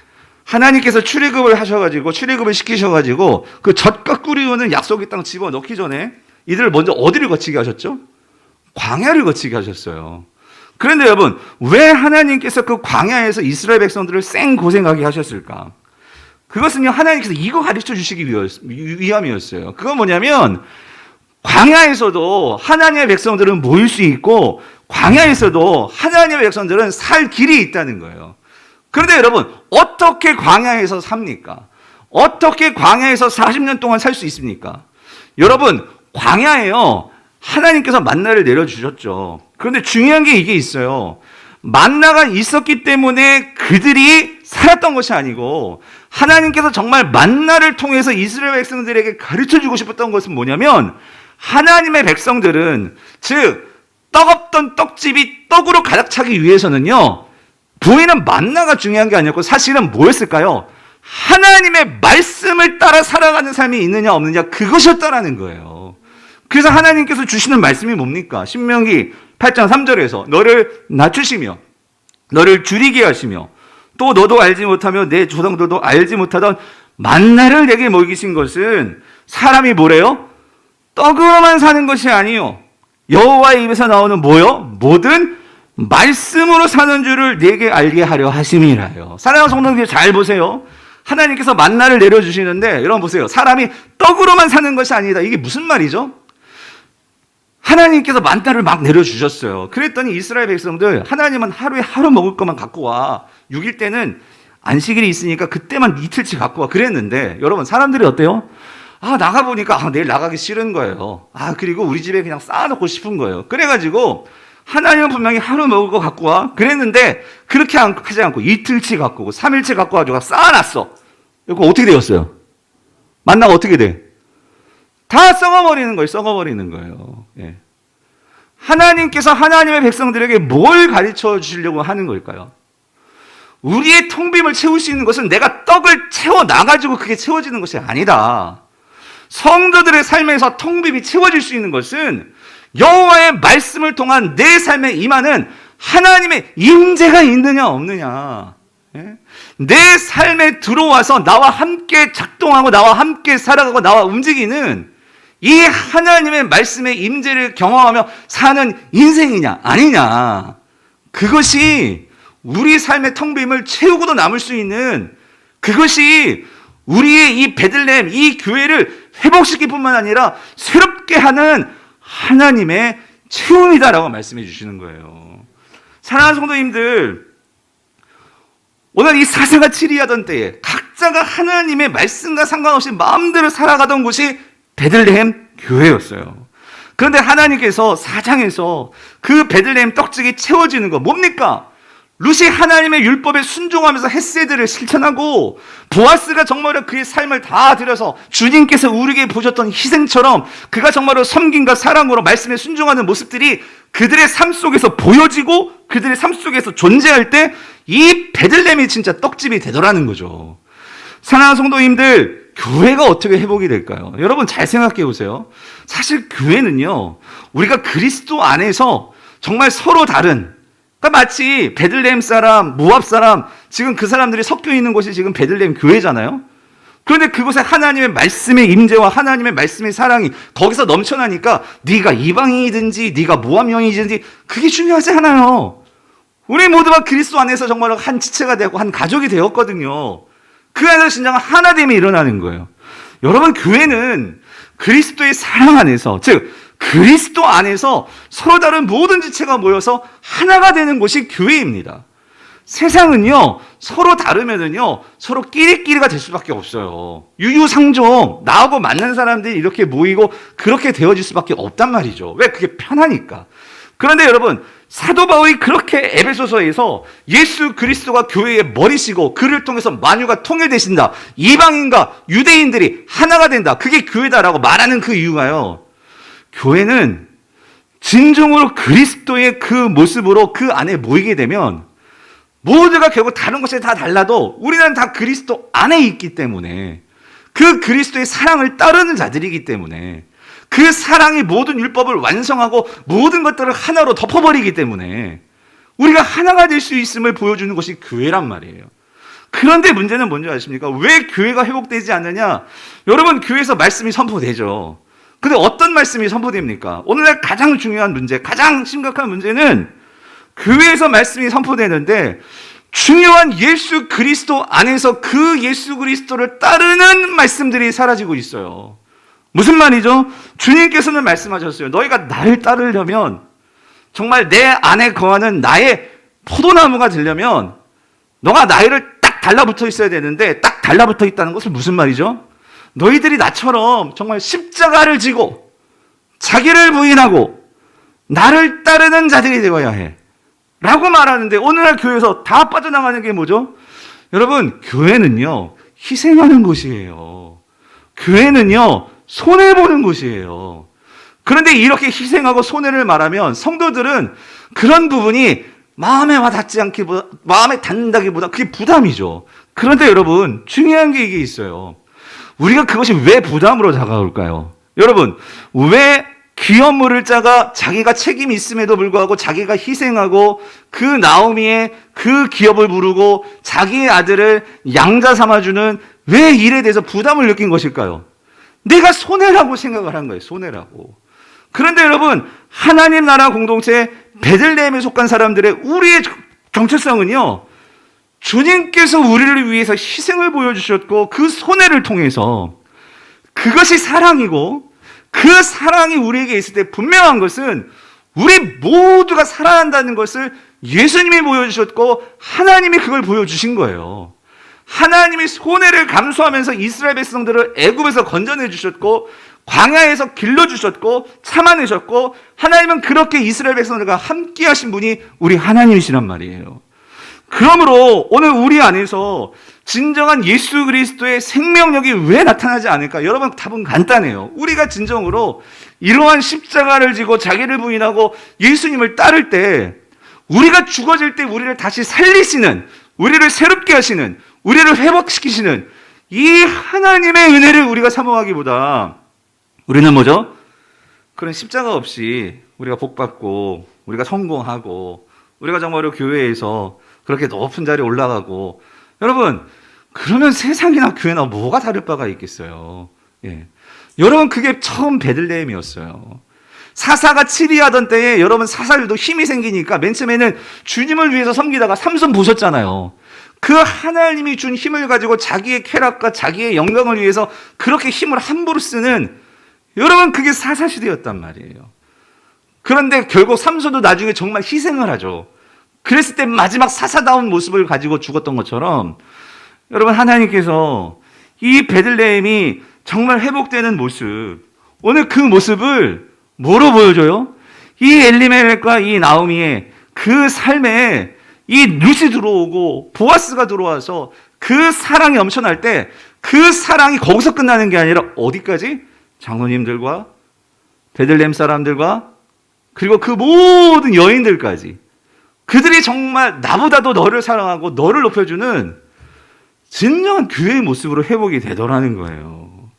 하나님께서 출애굽을 시키셔가지고 그 젖과 꿀이 오는 약속의 땅 집어넣기 전에 이들을 먼저 어디를 거치게 하셨죠? 광야를 거치게 하셨어요. 그런데 여러분, 왜 하나님께서 그 광야에서 이스라엘 백성들을 생고생하게 하셨을까? 그것은요, 하나님께서 이거 가르쳐 주시기 위함이었어요. 그건 뭐냐면, 광야에서도 하나님의 백성들은 모일 수 있고, 광야에서도 하나님의 백성들은 살 길이 있다는 거예요. 그런데 여러분, 어떻게 광야에서 삽니까? 어떻게 광야에서 40년 동안 살 수 있습니까? 여러분, 광야에요, 하나님께서 만나를 내려주셨죠. 그런데 중요한 게 이게 있어요. 만나가 있었기 때문에 그들이 살았던 것이 아니고, 하나님께서 정말 만나를 통해서 이스라엘 백성들에게 가르쳐주고 싶었던 것은 뭐냐면, 하나님의 백성들은, 즉 떡 없던 떡집이 떡으로 가득 차기 위해서는요, 보이는 만나가 중요한 게 아니었고 사실은 뭐였을까요? 하나님의 말씀을 따라 살아가는 삶이 있느냐 없느냐, 그것이었다라는 거예요. 그래서 하나님께서 주시는 말씀이 뭡니까? 신명기 8장 3절에서 너를 낮추시며 너를 줄이게 하시며 또 너도 알지 못하며 내 조상들도 알지 못하던 만나를 내게 먹이신 것은 사람이 뭐래요? 떡으로만 사는 것이 아니요 여호와의 입에서 나오는 뭐요? 모든 말씀으로 사는 줄을 내게 알게 하려 하심이라요. 사랑하는 성도님들 잘 보세요. 하나님께서 만나를 내려주시는데 여러분 보세요. 사람이 떡으로만 사는 것이 아니다. 이게 무슨 말이죠? 하나님께서 만나를 막 내려주셨어요. 그랬더니 이스라엘 백성들 하나님은 하루에 하루 먹을 것만 갖고 와. 6일 때는 안식일이 있으니까 그때만 이틀치 갖고 와. 그랬는데 여러분 사람들이 어때요? 나가보니까 내일 나가기 싫은 거예요. 그리고 우리 집에 그냥 쌓아놓고 싶은 거예요. 그래가지고 하나님은 분명히 하루 먹을 거 갖고 와. 그랬는데 그렇게 하지 않고 이틀치 갖고 오고 3일치 갖고 와가지고 쌓아놨어. 이거 어떻게 되었어요? 만나가 어떻게 돼? 다 썩어버리는 거예요. 썩어버리는 거예요. 예. 하나님께서 하나님의 백성들에게 뭘 가르쳐 주시려고 하는 걸까요? 우리의 텅빔을 채울 수 있는 것은 내가 떡을 채워놔가지고 그게 채워지는 것이 아니다. 성도들의 삶에서 텅빔이 채워질 수 있는 것은 여호와의 말씀을 통한 내 삶에 임하는 하나님의 임재가 있느냐 없느냐. 예? 내 삶에 들어와서 나와 함께 작동하고 나와 함께 살아가고 나와 움직이는 이 하나님의 말씀의 임재를 경험하며 사는 인생이냐 아니냐. 그것이 우리 삶의 텅빔을 채우고도 남을 수 있는, 그것이 우리의 이 베들레헴, 이 교회를 회복시킬 뿐만 아니라 새롭게 하는 하나님의 체험이다라고 말씀해 주시는 거예요. 사랑하는 성도님들, 오늘 이 사세가 치리하던 때에 각자가 하나님의 말씀과 상관없이 마음대로 살아가던 곳이 베들레헴 교회였어요. 그런데 하나님께서 4장에서 그 베들레헴 떡집이 채워지는 거 뭡니까? 룻이 하나님의 율법에 순종하면서 헤세드를 실천하고 보아스가 정말로 그의 삶을 다 들여서 주님께서 우리에게 보셨던 희생처럼 그가 정말로 섬김과 사랑으로 말씀에 순종하는 모습들이 그들의 삶 속에서 보여지고 그들의 삶 속에서 존재할 때 이 베들레헴이 진짜 떡집이 되더라는 거죠. 사랑하는 성도님들, 교회가 어떻게 회복이 될까요? 여러분 잘 생각해 보세요. 사실 교회는요, 우리가 그리스도 안에서 정말 서로 다른, 그러니까 마치 베들레헴 사람, 모압 사람, 지금 그 사람들이 섞여 있는 곳이 지금 베들레헴 교회잖아요. 그런데 그곳에 하나님의 말씀의 임재와 하나님의 말씀의 사랑이 거기서 넘쳐나니까 네가 이방인이든지 네가 모압영이든지 그게 중요하지 않아요. 우리 모두가 그리스도 안에서 정말 한 지체가 되고 한 가족이 되었거든요. 그 안에서 진정한 하나됨이 일어나는 거예요. 여러분, 교회는 그리스도의 사랑 안에서, 즉 그리스도 안에서 서로 다른 모든 지체가 모여서 하나가 되는 곳이 교회입니다. 세상은요, 서로 다르면은요, 서로 끼리끼리가 될 수밖에 없어요. 유유상종, 나하고 맞는 사람들이 이렇게 모이고 그렇게 되어질 수밖에 없단 말이죠. 왜? 그게 편하니까. 그런데 여러분, 사도 바울이 그렇게 에베소서에서 예수 그리스도가 교회의 머리시고 그를 통해서 만유가 통일되신다, 이방인과 유대인들이 하나가 된다, 그게 교회다라고 말하는 그 이유가요, 교회는 진정으로 그리스도의 그 모습으로 그 안에 모이게 되면 모두가 결국 다른 것이 다 달라도 우리는 다 그리스도 안에 있기 때문에, 그 그리스도의 사랑을 따르는 자들이기 때문에, 그 사랑이 모든 율법을 완성하고 모든 것들을 하나로 덮어버리기 때문에 우리가 하나가 될 수 있음을 보여주는 것이 교회란 말이에요. 그런데 문제는 뭔지 아십니까? 왜 교회가 회복되지 않느냐? 여러분, 교회에서 말씀이 선포되죠. 근데 어떤 말씀이 선포됩니까? 오늘날 가장 중요한 문제, 가장 심각한 문제는 교회에서 말씀이 선포되는데 중요한 예수 그리스도 안에서 그 예수 그리스도를 따르는 말씀들이 사라지고 있어요. 무슨 말이죠? 주님께서는 말씀하셨어요. 너희가 나를 따르려면, 정말 내 안에 거하는 나의 포도나무가 되려면 너가 나를 딱 달라붙어 있어야 되는데, 딱 달라붙어 있다는 것은 무슨 말이죠? 너희들이 나처럼 정말 십자가를 지고 자기를 부인하고 나를 따르는 자들이 되어야 해 라고 말하는데, 오늘날 교회에서 다 빠져나가는 게 뭐죠? 여러분, 교회는요, 희생하는 곳이에요. 교회는요, 손해보는 곳이에요. 그런데 이렇게 희생하고 손해를 말하면 성도들은 그런 부분이 마음에 와닿지 않기보다, 마음에 닿는다기보다 그게 부담이죠. 그런데 여러분, 중요한 게 이게 있어요. 우리가 그것이 왜 부담으로 다가올까요? 여러분, 왜 기업 물을 자가 자기가 책임이 있음에도 불구하고 자기가 희생하고 그 나오미의 그 기업을 부르고 자기의 아들을 양자 삼아주는 왜 일에 대해서 부담을 느낀 것일까요? 내가 손해라고 생각을 한 거예요. 손해라고. 그런데 여러분, 하나님 나라 공동체 베들레헴에 속한 사람들의 우리의 정체성은요, 주님께서 우리를 위해서 희생을 보여주셨고 그 손해를 통해서 그것이 사랑이고 그 사랑이 우리에게 있을 때 분명한 것은 우리 모두가 살아난다는 것을 예수님이 보여주셨고 하나님이 그걸 보여주신 거예요. 하나님이 손해를 감수하면서 이스라엘 백성들을 애굽에서 건져내 주셨고 광야에서 길러주셨고 참아내셨고 하나님은 그렇게 이스라엘 백성들과 함께 하신 분이 우리 하나님이시란 말이에요. 그러므로 오늘 우리 안에서 진정한 예수 그리스도의 생명력이 왜 나타나지 않을까? 여러분, 답은 간단해요. 우리가 진정으로 이러한 십자가를 지고 자기를 부인하고 예수님을 따를 때 우리가 죽어질 때 우리를 다시 살리시는, 우리를 새롭게 하시는, 우리를 회복시키시는 이 하나님의 은혜를 우리가 사모하기보다 우리는 뭐죠? 그런 십자가 없이 우리가 복받고 우리가 성공하고 우리가 정말로 교회에서 그렇게 높은 자리에 올라가고 여러분, 그러면 세상이나 교회나 뭐가 다를 바가 있겠어요? 예. 여러분, 그게 처음 베들레헴이었어요. 사사가 치리하던 때에 여러분 사사들도 힘이 생기니까 맨 처음에는 주님을 위해서 섬기다가 삼손 보셨잖아요. 그 하나님이 준 힘을 가지고 자기의 쾌락과 자기의 영광을 위해서 그렇게 힘을 함부로 쓰는 여러분, 그게 사사시대였단 말이에요. 그런데 결국 삼손도 나중에 정말 희생을 하죠. 그랬을 때 마지막 사사다운 모습을 가지고 죽었던 것처럼 여러분, 하나님께서 이 베들레헴이 정말 회복되는 모습, 오늘 그 모습을 뭐로 보여줘요? 이 엘리멜렉과 이 나오미의 그 삶에 이 룻이 들어오고 보아스가 들어와서 그 사랑이 넘쳐날 때 그 사랑이 거기서 끝나는 게 아니라 어디까지? 장로님들과 베들레헴 사람들과 그리고 그 모든 여인들까지 그들이 정말 나보다도 너를 사랑하고 너를 높여주는 진정한 교회의 모습으로 회복이 되더라는 거예요.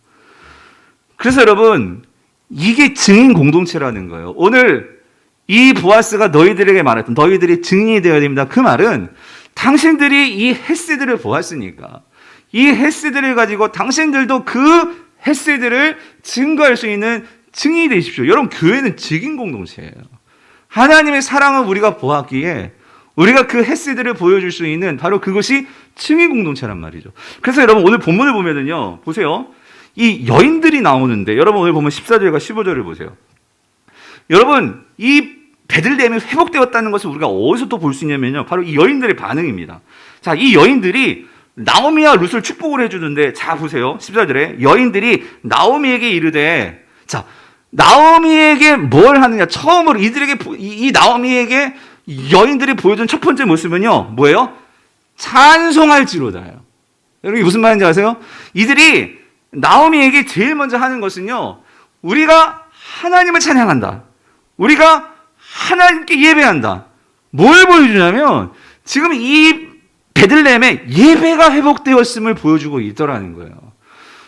그래서 여러분, 이게 증인 공동체라는 거예요. 오늘 이 보아스가 너희들에게 말했던 너희들이 증인이 되어야 됩니다. 그 말은 당신들이 이 헤세드를 보았으니까 이 헤세드를 가지고 당신들도 그 헤세드를 증거할 수 있는 증인이 되십시오. 여러분, 교회는 증인 공동체예요. 하나님의 사랑을 우리가 보았기에 우리가 그 헤세드를 보여줄 수 있는 바로 그것이 증인 공동체란 말이죠. 그래서 여러분, 오늘 본문을 보면은요, 보세요. 이 여인들이 나오는데 여러분 오늘 보면 14절과 15절을 보세요. 여러분, 이 베들레헴이 회복되었다는 것을 우리가 어디서 또 볼 수 있냐면요, 바로 이 여인들의 반응입니다. 자, 이 여인들이 나오미와 룻을 축복을 해주는데, 자 보세요. 14절에 여인들이 나오미에게 이르되, 자, 나오미에게 뭘 하느냐? 처음으로 이들에게 이 나오미에게 여인들이 보여준 첫 번째 모습은요, 뭐예요? 찬송할지로다요. 여러분, 이게 무슨 말인지 아세요? 이들이 나오미에게 제일 먼저 하는 것은요, 우리가 하나님을 찬양한다. 우리가 하나님께 예배한다. 뭘 보여주냐면 지금 이 베들레헴에 예배가 회복되었음을 보여주고 있더라는 거예요.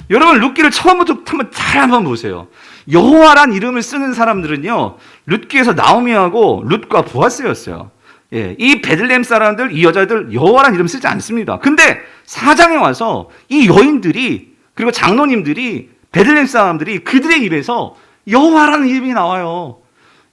여러분, 룻기를 처음부터 한번 보세요. 여호와란 이름을 쓰는 사람들은요, 룻기에서 나오미하고 룻과 보아스였어요. 예, 이 베들레헴 사람들, 이 여자들 여호와란 이름 쓰지 않습니다. 근데 4장에 와서 이 여인들이 그리고 장로님들이 베들레헴 사람들이 그들의 입에서 여호와라는 이름이 나와요.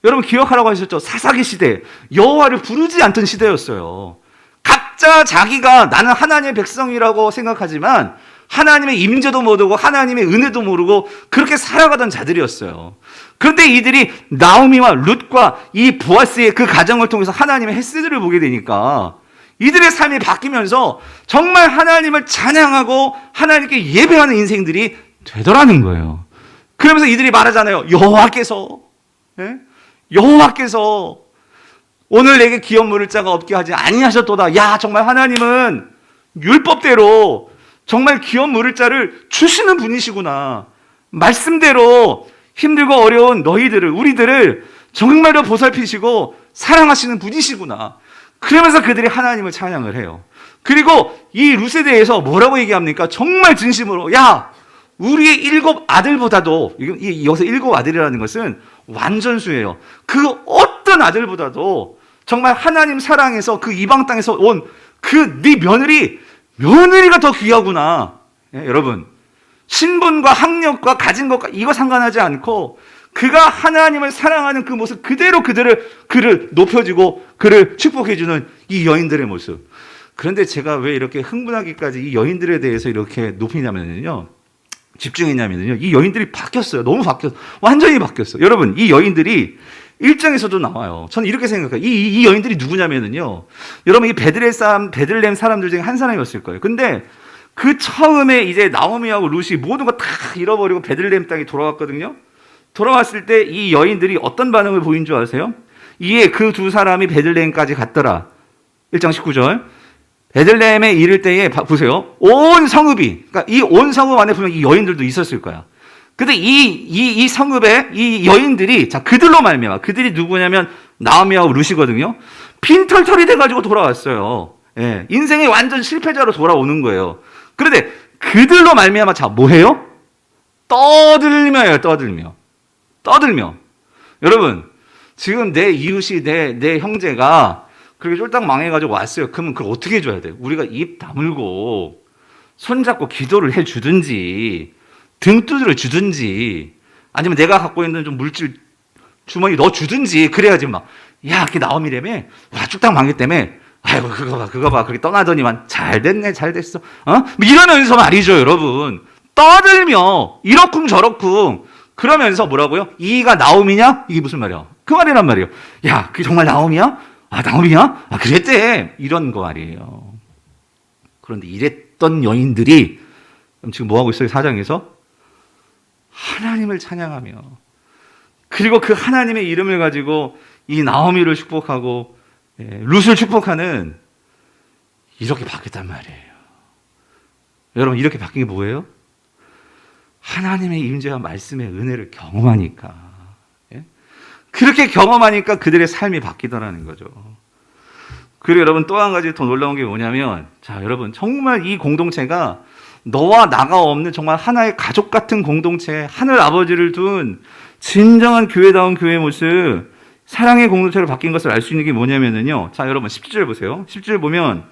여러분, 기억하라고 하셨죠? 사사기 시대 여호와를 부르지 않던 시대였어요. 각자 자기가 나는 하나님의 백성이라고 생각하지만 하나님의 임재도 모르고 하나님의 은혜도 모르고 그렇게 살아가던 자들이었어요. 그런데 이들이 나오미와 룻과 이 보아스의 그 가정을 통해서 하나님의 헤세드를 보게 되니까 이들의 삶이 바뀌면서 정말 하나님을 찬양하고 하나님께 예배하는 인생들이 되더라는 거예요. 그러면서 이들이 말하잖아요. 여호와께서, 예? 여호와께서 오늘 내게 기업 물을 자가 없게 하지 아니하셨도다. 야, 정말 하나님은 율법대로 정말 기업 물을 자를 주시는 분이시구나. 말씀대로 힘들고 어려운 너희들을, 우리들을 정말로 보살피시고 사랑하시는 분이시구나. 그러면서 그들이 하나님을 찬양을 해요. 그리고 이 룻에 대해서 뭐라고 얘기합니까? 정말 진심으로, 야, 우리의 7 아들보다도, 여기서 7 아들이라는 것은 완전수예요. 그 어떤 아들보다도 정말 하나님 사랑해서 그 이방 땅에서 온 그 네 며느리가 더 귀하구나. 예, 여러분, 신분과 학력과 가진 것과 이거 상관하지 않고 그가 하나님을 사랑하는 그 모습 그대로 그를 높여주고 그를 축복해주는 이 여인들의 모습. 그런데 제가 왜 이렇게 흥분하기까지 이 여인들에 대해서 이렇게 집중했냐면요, 이 여인들이 바뀌었어요. 너무 바뀌었어요. 완전히 바뀌었어요. 여러분, 이 여인들이 1장에서도 나와요. 저는 이렇게 생각해요. 이 여인들이 누구냐면요, 여러분, 이 베들레헴 사람들 중에 한 사람이었을 거예요. 근데 그 처음에 이제 나오미하고 룻이 모든 거 다 잃어버리고 베들레헴 땅에 돌아왔거든요. 돌아왔을 때 이 여인들이 어떤 반응을 보인 줄 아세요? 이에 그 두 사람이 베들레헴까지 갔더라. 1장 19절. 베들레헴에 이를 때에 보세요. 온 성읍이, 그러니까 이 온 성읍 안에 보면 이 여인들도 있었을 거야. 근데 이 성읍에 이 여인들이, 자, 그들로 말미암아, 그들이 누구냐면 나오미하고 룻이거든요. 빈털털이 돼가지고 돌아왔어요. 예, 인생의 완전 실패자로 돌아오는 거예요. 그런데 그들로 말미암아, 자, 뭐해요? 떠들며요. 떠들며. 여러분, 지금 내 이웃이 내 형제가 그렇게 쫄딱 망해가지고 왔어요. 그러면 그걸 어떻게 해줘야 돼요? 우리가 입 다물고 손잡고 기도를 해주든지 등 두드려 주든지, 아니면 내가 갖고 있는 좀 물질 주머니 넣어 주든지, 그래야지 막, 야, 그게 나오미라며? 와, 쫄딱 망했다며? 아이고, 그거 봐. 그렇게 떠나더니만 잘 됐어. 이러면서 말이죠, 여러분. 떠들며 이러쿵저러쿵 그러면서 뭐라고요? 이가 나오미냐? 이게 무슨 말이야? 그 말이란 말이에요. 야, 그게 정말 나오미야? 아, 나오미야? 아, 그랬대. 이런 거 말이에요. 그런데 이랬던 여인들이 지금 뭐 하고 있어요? 4장에서 하나님을 찬양하며, 그리고 그 하나님의 이름을 가지고 이 나오미를 축복하고 룻을 축복하는, 이렇게 바뀌었단 말이에요. 여러분, 이렇게 바뀐 게 뭐예요? 하나님의 임재와 말씀의 은혜를 경험하니까, 그렇게 경험하니까 그들의 삶이 바뀌더라는 거죠. 그리고 여러분, 또 한 가지 더 놀라운 게 뭐냐면, 자, 여러분, 정말 이 공동체가 너와 나가 없는 정말 하나의 가족 같은 공동체, 하늘 아버지를 둔 진정한 교회다운 교회의 모습, 사랑의 공동체로 바뀐 것을 알 수 있는 게 뭐냐면요, 자, 여러분, 10절 보세요. 10절 보면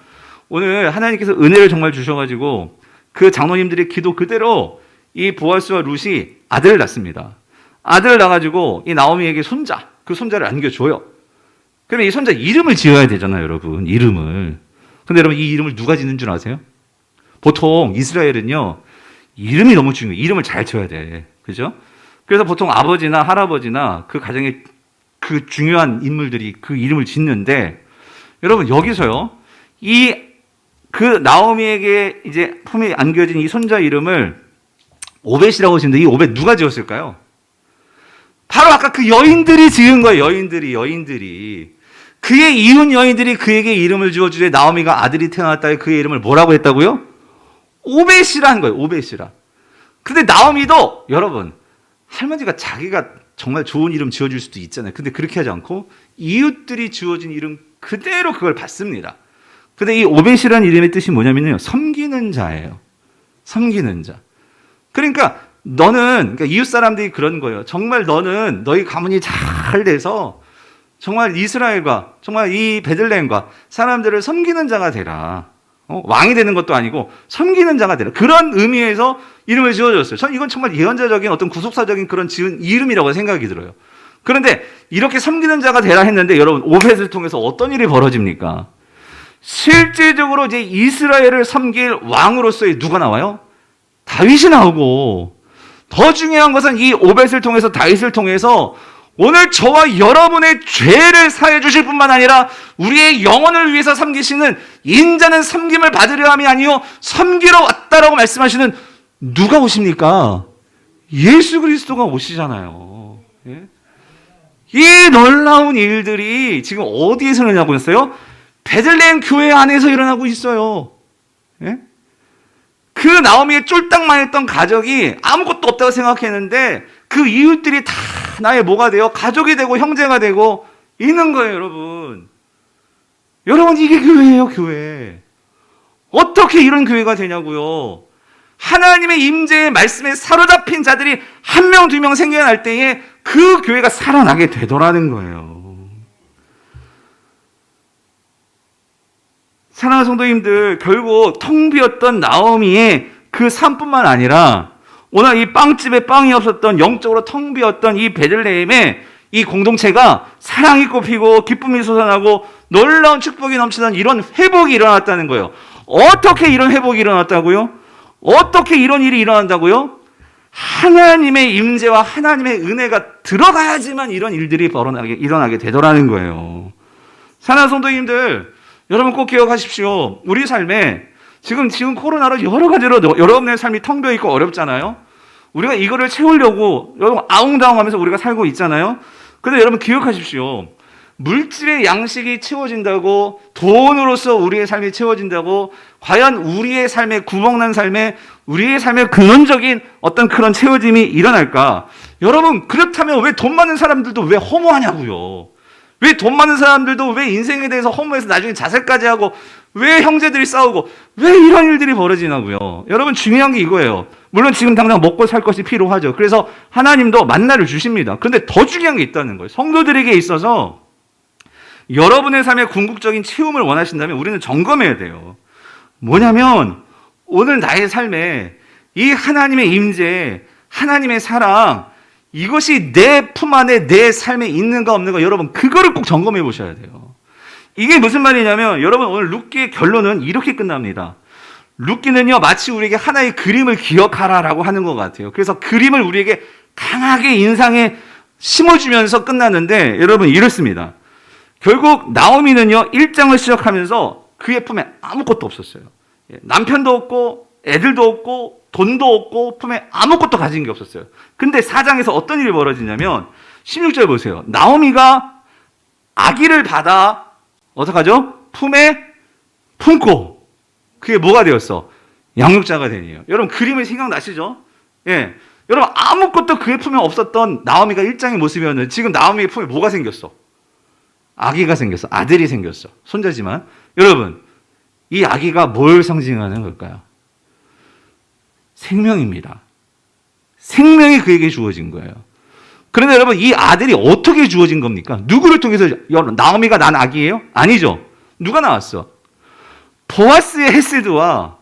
오늘 하나님께서 은혜를 정말 주셔가지고 그 장로님들의 기도 그대로 이 보아스와 룻이 아들을 낳습니다. 아들을 낳아가지고 이 나오미에게 그 손자를 안겨줘요. 그러면 이 손자 이름을 지어야 되잖아요, 여러분. 이름을. 근데 여러분, 이 이름을 누가 짓는 줄 아세요? 보통 이스라엘은요, 이름이 너무 중요해요. 이름을 잘 지어야 돼. 그죠? 그래서 보통 아버지나 할아버지나 그 가정의 그 중요한 인물들이 그 이름을 짓는데, 여러분, 여기서요, 그 나오미에게 이제 품에 안겨진 이 손자 이름을 오벳이라고 짓는데, 이 오벳 누가 지었을까요? 바로 아까 그 여인들이 지은 거예요. 여인들이. 그의 이웃 여인들이 그에게 이름을 지어주되 나오미가 아들이 태어났다에 그의 이름을 뭐라고 했다고요? 오벳이라는 거예요. 오벳이라. 근데 나오미도, 여러분, 할머니가 자기가 정말 좋은 이름 지어줄 수도 있잖아요. 근데 그렇게 하지 않고 이웃들이 지어진 이름 그대로 그걸 받습니다. 근데 이 오벳이라는 이름의 뜻이 뭐냐면요, 섬기는 자예요. 섬기는 자. 그러니까 그러니까 이웃 사람들이 그런 거예요. 정말 너는 너희 가문이 잘 돼서 정말 이스라엘과 정말 이 베들레헴과 사람들을 섬기는 자가 되라. 왕이 되는 것도 아니고 섬기는 자가 되라. 그런 의미에서 이름을 지어줬어요. 전 이건 정말 예언자적인 어떤 구속사적인 그런 지은 이름이라고 생각이 들어요. 그런데 이렇게 섬기는 자가 되라 했는데, 여러분, 오벳을 통해서 어떤 일이 벌어집니까? 실제적으로 이제 이스라엘을 섬길 왕으로서의 누가 나와요? 다윗이 나오고, 더 중요한 것은 이 오벳을 통해서, 다윗을 통해서 오늘 저와 여러분의 죄를 사해 주실 뿐만 아니라 우리의 영혼을 위해서 섬기시는, 인자는 섬김을 받으려 함이 아니요 섬기러 왔다라고 말씀하시는 누가 오십니까? 예수 그리스도가 오시잖아요. 예? 이 놀라운 일들이 지금 어디에서 일어나고 있어요? 베들레헴 교회 안에서 일어나고 있어요. 예? 그 나오미의 쫄딱 망했던 가족이 아무것도 없다고 생각했는데 그 이웃들이 다 나의 뭐가 되어 가족이 되고 형제가 되고 있는 거예요, 여러분. 여러분, 이게 교회예요, 교회. 어떻게 이런 교회가 되냐고요. 하나님의 임재의 말씀에 사로잡힌 자들이 한 명, 두 명 생겨날 때에 그 교회가 살아나게 되더라는 거예요. 사랑하는 성도님들, 결국 텅 비었던 나오미의 그 삶뿐만 아니라 오늘 이 빵집에 빵이 없었던 영적으로 텅 비었던 이 베들레헴의 이 공동체가 사랑이 꽃피고 기쁨이 솟아나고 놀라운 축복이 넘치는 이런 회복이 일어났다는 거예요. 어떻게 이런 회복이 일어났다고요? 어떻게 이런 일이 일어난다고요? 하나님의 임재와 하나님의 은혜가 들어가야지만 이런 일들이 일어나게 되더라는 거예요. 사랑하는 성도님들, 여러분 꼭 기억하십시오. 우리 삶에 지금 코로나로 여러 가지로 여러분의 삶이 텅 비어 있고 어렵잖아요. 우리가 이거를 채우려고 여러분 아웅다웅하면서 우리가 살고 있잖아요. 근데 여러분 기억하십시오. 물질의 양식이 채워진다고, 돈으로서 우리의 삶이 채워진다고, 과연 우리의 삶에, 구멍난 삶에, 우리의 삶의 근원적인 어떤 그런 채워짐이 일어날까? 여러분, 그렇다면 왜 돈 많은 사람들도 왜 허무하냐고요? 왜 돈 많은 사람들도 왜 인생에 대해서 허무해서 나중에 자살까지 하고, 왜 형제들이 싸우고, 왜 이런 일들이 벌어지냐고요? 여러분, 중요한 게 이거예요. 물론 지금 당장 먹고 살 것이 필요하죠. 그래서 하나님도 만나를 주십니다. 그런데 더 중요한 게 있다는 거예요. 성도들에게 있어서 여러분의 삶에 궁극적인 채움을 원하신다면 우리는 점검해야 돼요. 뭐냐면 오늘 나의 삶에 이 하나님의 임재, 하나님의 사랑, 이것이 내 품 안에 내 삶에 있는가 없는가, 여러분 그거를 꼭 점검해 보셔야 돼요. 이게 무슨 말이냐면 여러분, 오늘 룻기의 결론은 이렇게 끝납니다. 룻기는요 마치 우리에게 하나의 그림을 기억하라라고 하는 것 같아요. 그래서 그림을 우리에게 강하게 인상에 심어주면서 끝났는데 여러분 이렇습니다. 결국 나오미는요 1장을 시작하면서 그의 품에 아무것도 없었어요. 남편도 없고 애들도 없고 돈도 없고 품에 아무것도 가진 게 없었어요. 근데 4장에서 어떤 일이 벌어지냐면 16절 보세요. 나오미가 아기를 받아 어떡하죠? 품에 품고 그게 뭐가 되었어? 양육자가 되니요. 여러분 그림을 생각나시죠? 예, 여러분 아무것도 그의 품에 없었던 나오미가 1장의 모습이었는데 지금 나오미의 품에 뭐가 생겼어? 아기가 생겼어. 아들이 생겼어. 손자지만 여러분 이 아기가 뭘 상징하는 걸까요? 생명입니다. 생명이 그에게 주어진 거예요. 그런데 여러분 이 아들이 어떻게 주어진 겁니까? 누구를 통해서? 나오미가 난 아기예요? 아니죠. 누가 나왔어? 보아스의 헤세드와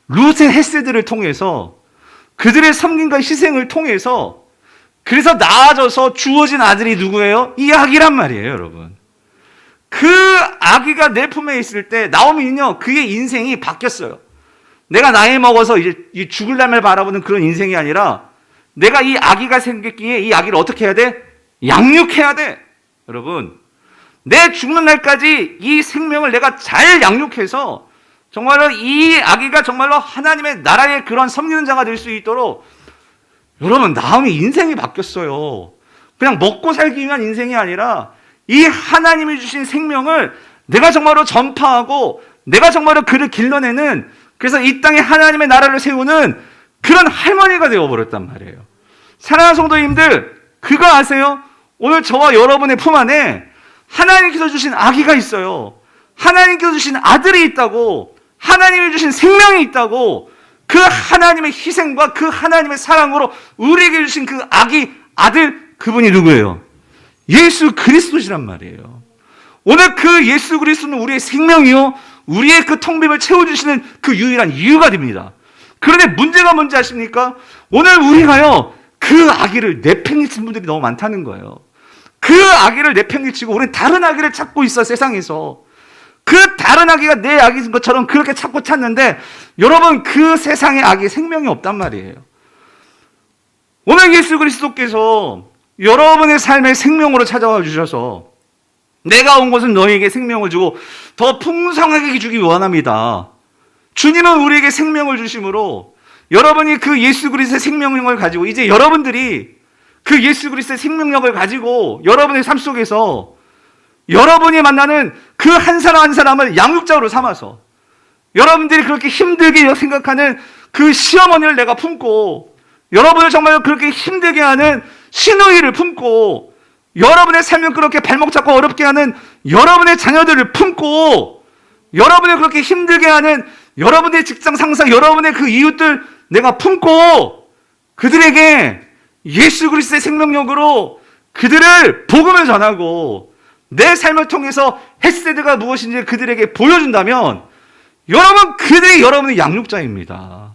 룻의 헤세드를 통해서 그들의 섬김과 희생을 통해서 그래서 나아져서 주어진 아들이 누구예요? 이 아기란 말이에요, 여러분. 그 아기가 내 품에 있을 때 나오미는요 그의 인생이 바뀌었어요. 내가 나이 먹어서 이제 죽을 날을 바라보는 그런 인생이 아니라 내가 이 아기가 생겼기에 이 아기를 어떻게 해야 돼? 양육해야 돼. 여러분 내 죽는 날까지 이 생명을 내가 잘 양육해서 정말로 이 아기가 정말로 하나님의 나라의 그런 섬기는 자가 될 수 있도록 여러분 나오미 인생이 바뀌었어요. 그냥 먹고 살기 위한 인생이 아니라 이 하나님이 주신 생명을 내가 정말로 전파하고 내가 정말로 그를 길러내는, 그래서 이 땅에 하나님의 나라를 세우는 그런 할머니가 되어버렸단 말이에요. 사랑하는 성도님들, 그거 아세요? 오늘 저와 여러분의 품 안에 하나님께서 주신 아기가 있어요. 하나님께서 주신 아들이 있다고, 하나님이 주신 생명이 있다고, 그 하나님의 희생과 그 하나님의 사랑으로 우리에게 주신 그 아기, 아들, 그분이 누구예요? 예수 그리스도시란 말이에요. 오늘 그 예수 그리스도는 우리의 생명이요, 우리의 그 텅빔을 채워주시는 그 유일한 이유가 됩니다. 그런데 문제가 뭔지 아십니까? 오늘 우리가요, 그 아기를 내팽개친 분들이 너무 많다는 거예요. 그 아기를 내팽개치고 우리는 다른 아기를 찾고 있어, 세상에서. 그 다른 아기가 내 아기인 것처럼 그렇게 찾는데 여러분 그 세상에 아기 생명이 없단 말이에요. 오늘 예수 그리스도께서 여러분의 삶의 생명으로 찾아와 주셔서 내가 온 것은 너희에게 생명을 주고 더 풍성하게 주기 원합니다. 주님은 우리에게 생명을 주심으로 여러분이 그 예수 그리스도의 생명력을 가지고 이제 여러분들이 그 예수 그리스도의 생명력을 가지고 여러분의 삶 속에서 여러분이 만나는 그 한 사람 한 사람을 양육자로 삼아서 여러분들이 그렇게 힘들게 생각하는 그 시어머니를 내가 품고 여러분을 정말 그렇게 힘들게 하는 시누이를 품고 여러분의 삶을 그렇게 발목 잡고 어렵게 하는 여러분의 자녀들을 품고 여러분을 그렇게 힘들게 하는 여러분의 직장 상사, 여러분의 그 이웃들 내가 품고 그들에게 예수 그리스도의 생명력으로 그들을 복음을 전하고 내 삶을 통해서 헤세드가 무엇인지 그들에게 보여준다면 여러분, 그들이 여러분의 양육자입니다.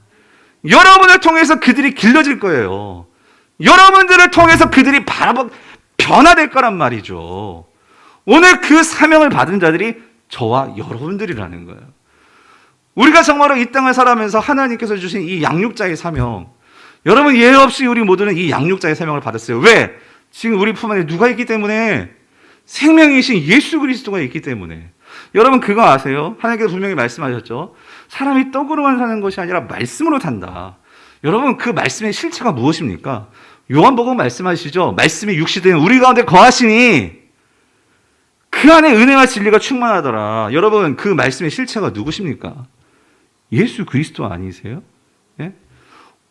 여러분을 통해서 그들이 길러질 거예요. 여러분들을 통해서 그들이 변화될 거란 말이죠. 오늘 그 사명을 받은 자들이 저와 여러분들이라는 거예요. 우리가 정말로 이 땅을 살아가면서 하나님께서 주신 이 양육자의 사명, 여러분 예외 없이 우리 모두는 이 양육자의 사명을 받았어요. 왜? 지금 우리 품 안에 누가 있기 때문에? 생명이신 예수 그리스도가 있기 때문에. 여러분 그거 아세요? 하나님께서 분명히 말씀하셨죠. 사람이 떡으로만 사는 것이 아니라 말씀으로 산다. 여러분 그 말씀의 실체가 무엇입니까? 요한복음 말씀하시죠. 말씀이 육시된 우리 가운데 거하시니 그 안에 은혜와 진리가 충만하더라. 여러분 그 말씀의 실체가 누구십니까? 예수 그리스도 아니세요? 예?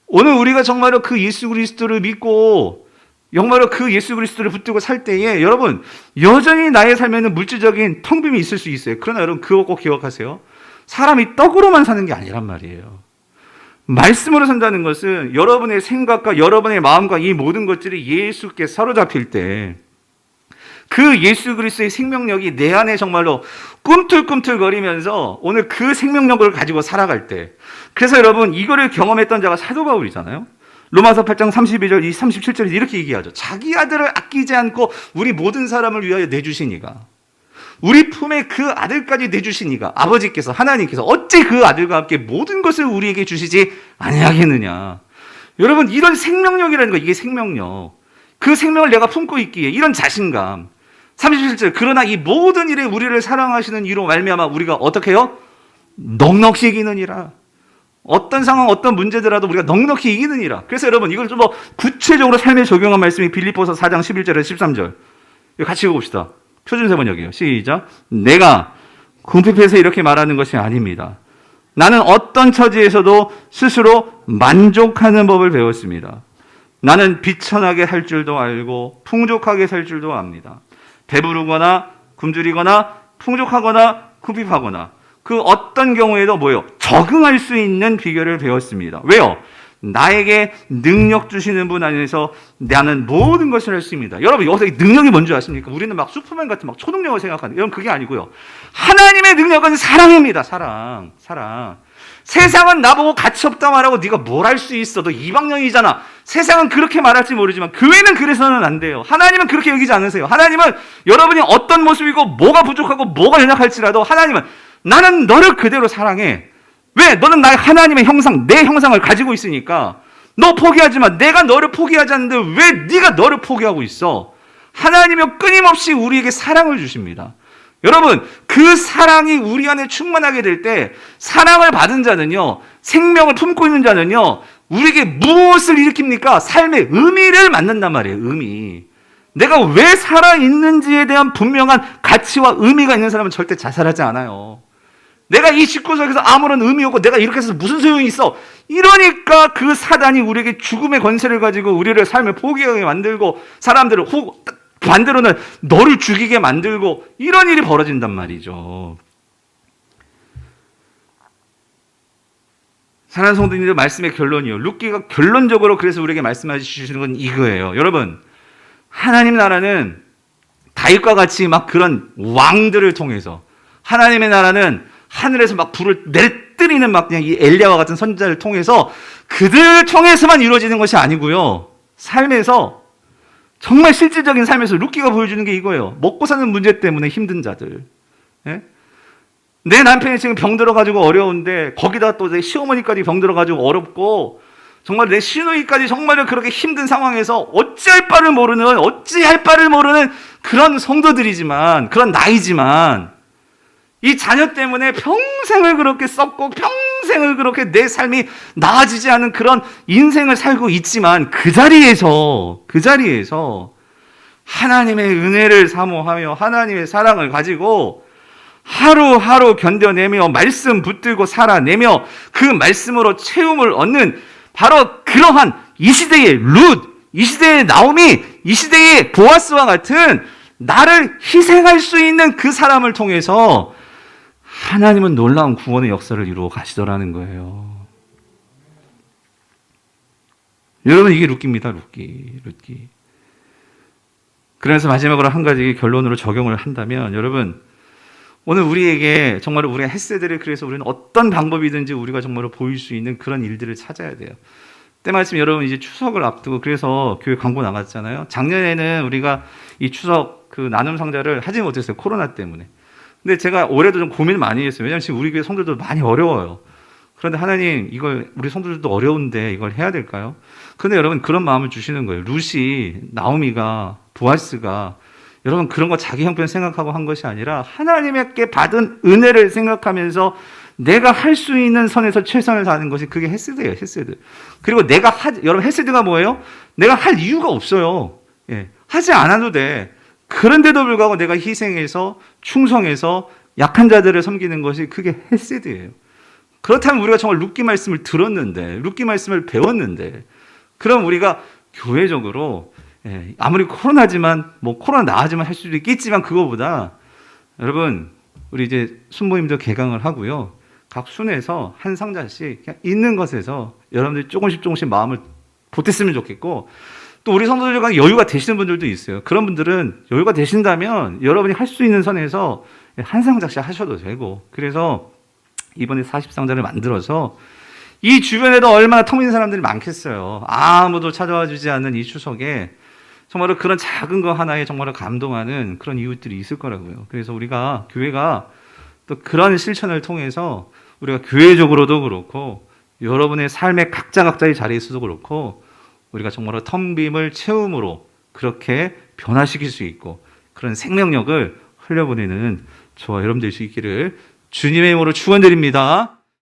오늘 우리가 정말로 그 예수 그리스도를 믿고 정말로 그 예수 그리스도를 붙들고 살 때에 여러분 여전히 나의 삶에는 물질적인 텅 빔이 있을 수 있어요. 그러나 여러분 그거 꼭 기억하세요. 사람이 떡으로만 사는 게 아니란 말이에요. 말씀으로 산다는 것은 여러분의 생각과 여러분의 마음과 이 모든 것들이 예수께 사로잡힐 때 그 예수 그리스도의 생명력이 내 안에 정말로 꿈틀꿈틀거리면서 오늘 그 생명력을 가지고 살아갈 때, 그래서 여러분 이거를 경험했던 자가 사도 바울이잖아요. 로마서 8장 32절, 37절에 이렇게 얘기하죠. 자기 아들을 아끼지 않고 우리 모든 사람을 위하여 내주시니가, 우리 품에 그 아들까지 내주시니가, 아버지께서 하나님께서 어찌 그 아들과 함께 모든 것을 우리에게 주시지 아니하겠느냐. 여러분 이런 생명력이라는 거, 이게 생명력, 그 생명을 내가 품고 있기에 이런 자신감. 37절, 그러나 이 모든 일에 우리를 사랑하시는 이로 말미암아 우리가 어떻게 해요? 넉넉히 이기느니라. 어떤 상황, 어떤 문제더라도 우리가 넉넉히 이기느니라. 그래서 여러분 이걸 좀 더 구체적으로 삶에 적용한 말씀이 빌립보서 4장 11절에서 13절. 이거 같이 읽어봅시다. 표준세 번역이에요. 시작. 내가 궁핍해서 이렇게 말하는 것이 아닙니다. 나는 어떤 처지에서도 스스로 만족하는 법을 배웠습니다. 나는 비천하게 살 줄도 알고 풍족하게 살 줄도 압니다. 배부르거나 굶주리거나 풍족하거나 궁핍하거나 그 어떤 경우에도 뭐예요? 적응할 수 있는 비결을 배웠습니다. 왜요? 나에게 능력 주시는 분 안에서 나는 모든 것을 할 수 있습니다. 여러분 여기서 능력이 뭔지 아십니까? 우리는 막 슈퍼맨 같은 막 초능력을 생각하는데 여러분 그게 아니고요. 하나님의 능력은 사랑입니다. 사랑. 세상은 나보고 가치 없다 말하고 네가 뭘 할 수 있어? 너 이방령이잖아. 세상은 그렇게 말할지 모르지만 교회는 그래서는 안 돼요. 하나님은 그렇게 여기지 않으세요. 하나님은 여러분이 어떤 모습이고 뭐가 부족하고 뭐가 연약할지라도 하나님은 나는 너를 그대로 사랑해. 왜? 너는 나의 하나님의 형상, 내 형상을 가지고 있으니까 너 포기하지 마. 내가 너를 포기하지 않는데 왜 네가 너를 포기하고 있어? 하나님이 끊임없이 우리에게 사랑을 주십니다. 여러분 그 사랑이 우리 안에 충만하게 될 때 사랑을 받은 자는요, 생명을 품고 있는 자는요, 우리에게 무엇을 일으킵니까? 삶의 의미를 만든단 말이에요. 의미. 내가 왜 살아있는지에 대한 분명한 가치와 의미가 있는 사람은 절대 자살하지 않아요. 내가 이 집구석에서 아무런 의미 없고 내가 이렇게 해서 무슨 소용이 있어? 이러니까 그 사단이 우리에게 죽음의 권세를 가지고 우리를 삶을 포기하게 만들고 사람들을 반대로는 너를 죽이게 만들고 이런 일이 벌어진단 말이죠. 사랑하는 성도님들, 말씀의 결론이요. 룻기가 결론적으로 그래서 우리에게 말씀해 주시는 건 이거예요. 여러분, 하나님 나라는 다윗과 같이 막 그런 왕들을 통해서, 하나님의 나라는 하늘에서 막 불을 내뜨리는 막 그냥 이 엘리야와 같은 선지자를 통해서 그들을 통해서만 이루어지는 것이 아니고요. 삶에서 정말 실질적인 삶에서 룻기가 보여주는 게 이거예요. 먹고 사는 문제 때문에 힘든 자들. 예? 내 남편이 지금 병들어가지고 어려운데 거기다 또 내 시어머니까지 병들어가지고 어렵고 정말 내 시누이까지 정말 그렇게 힘든 상황에서 어찌할 바를 모르는 그런 성도들이지만, 그런 나이지만 이 자녀 때문에 평생을 그렇게 썩고 평생을 그렇게 내 삶이 나아지지 않은 그런 인생을 살고 있지만 그 자리에서 하나님의 은혜를 사모하며 하나님의 사랑을 가지고 하루하루 견뎌내며 말씀 붙들고 살아내며 그 말씀으로 채움을 얻는 바로 그러한 이 시대의 룻, 이 시대의 나오미, 이 시대의 보아스와 같은 나를 희생할 수 있는 그 사람을 통해서 하나님은 놀라운 구원의 역사를 이루어 가시더라는 거예요. 여러분 이게 룻기입니다. 룻기. 그래서 마지막으로 한 가지 결론으로 적용을 한다면 여러분 오늘 우리에게 정말 우리가 헤세드를 그래서 우리는 어떤 방법이든지 우리가 정말로 보일 수 있는 그런 일들을 찾아야 돼요. 때마침 여러분 이제 추석을 앞두고 그래서 교회 광고 나갔잖아요. 작년에는 우리가 이 추석 그 나눔 상자를 하지 못했어요. 코로나 때문에. 근데 제가 올해도 좀 고민을 많이 했어요. 왜냐하면 지금 우리 교회 성도들도 많이 어려워요. 그런데 하나님 이걸 우리 성도들도 어려운데 이걸 해야 될까요? 근데 여러분 그런 마음을 주시는 거예요. 루시, 나오미가, 보아스가 여러분 그런 거 자기 형편 생각하고 한 것이 아니라 하나님께 받은 은혜를 생각하면서 내가 할 수 있는 선에서 최선을 다하는 것이 그게 헤세드예요. 헤세드. 그리고 여러분 헤세드가 뭐예요? 내가 할 이유가 없어요. 예, 하지 않아도 돼. 그런데도 불구하고 내가 희생해서 충성해서 약한 자들을 섬기는 것이 그게 헤세드예요. 그렇다면 우리가 정말 룻기 말씀을 들었는데 룻기 말씀을 배웠는데 그럼 우리가 교회적으로 아무리 코로나지만 뭐 코로나 나아지만 할 수도 있겠지만 그거보다 여러분 우리 이제 순모임도 개강을 하고요. 각 순에서 한 상자씩 그냥 있는 것에서 여러분들이 조금씩 마음을 보탰으면 좋겠고 또 우리 성도들과 여유가 되시는 분들도 있어요. 그런 분들은 여유가 되신다면 여러분이 할 수 있는 선에서 한 상자씩 하셔도 되고 그래서 이번에 40상자를 만들어서 이 주변에도 얼마나 텅 빈 사람들이 많겠어요. 아무도 찾아와 주지 않는 이 추석에 정말로 그런 작은 거 하나에 정말로 감동하는 그런 이웃들이 있을 거라고요. 그래서 우리가 교회가 또 그런 실천을 통해서 우리가 교회적으로도 그렇고 여러분의 삶의 각자의 자리에서도 그렇고 우리가 정말로 텅 빔을 채움으로 그렇게 변화시킬 수 있고 그런 생명력을 흘려보내는 저와 여러분 될 수 있기를 주님의 이름으로 축원드립니다.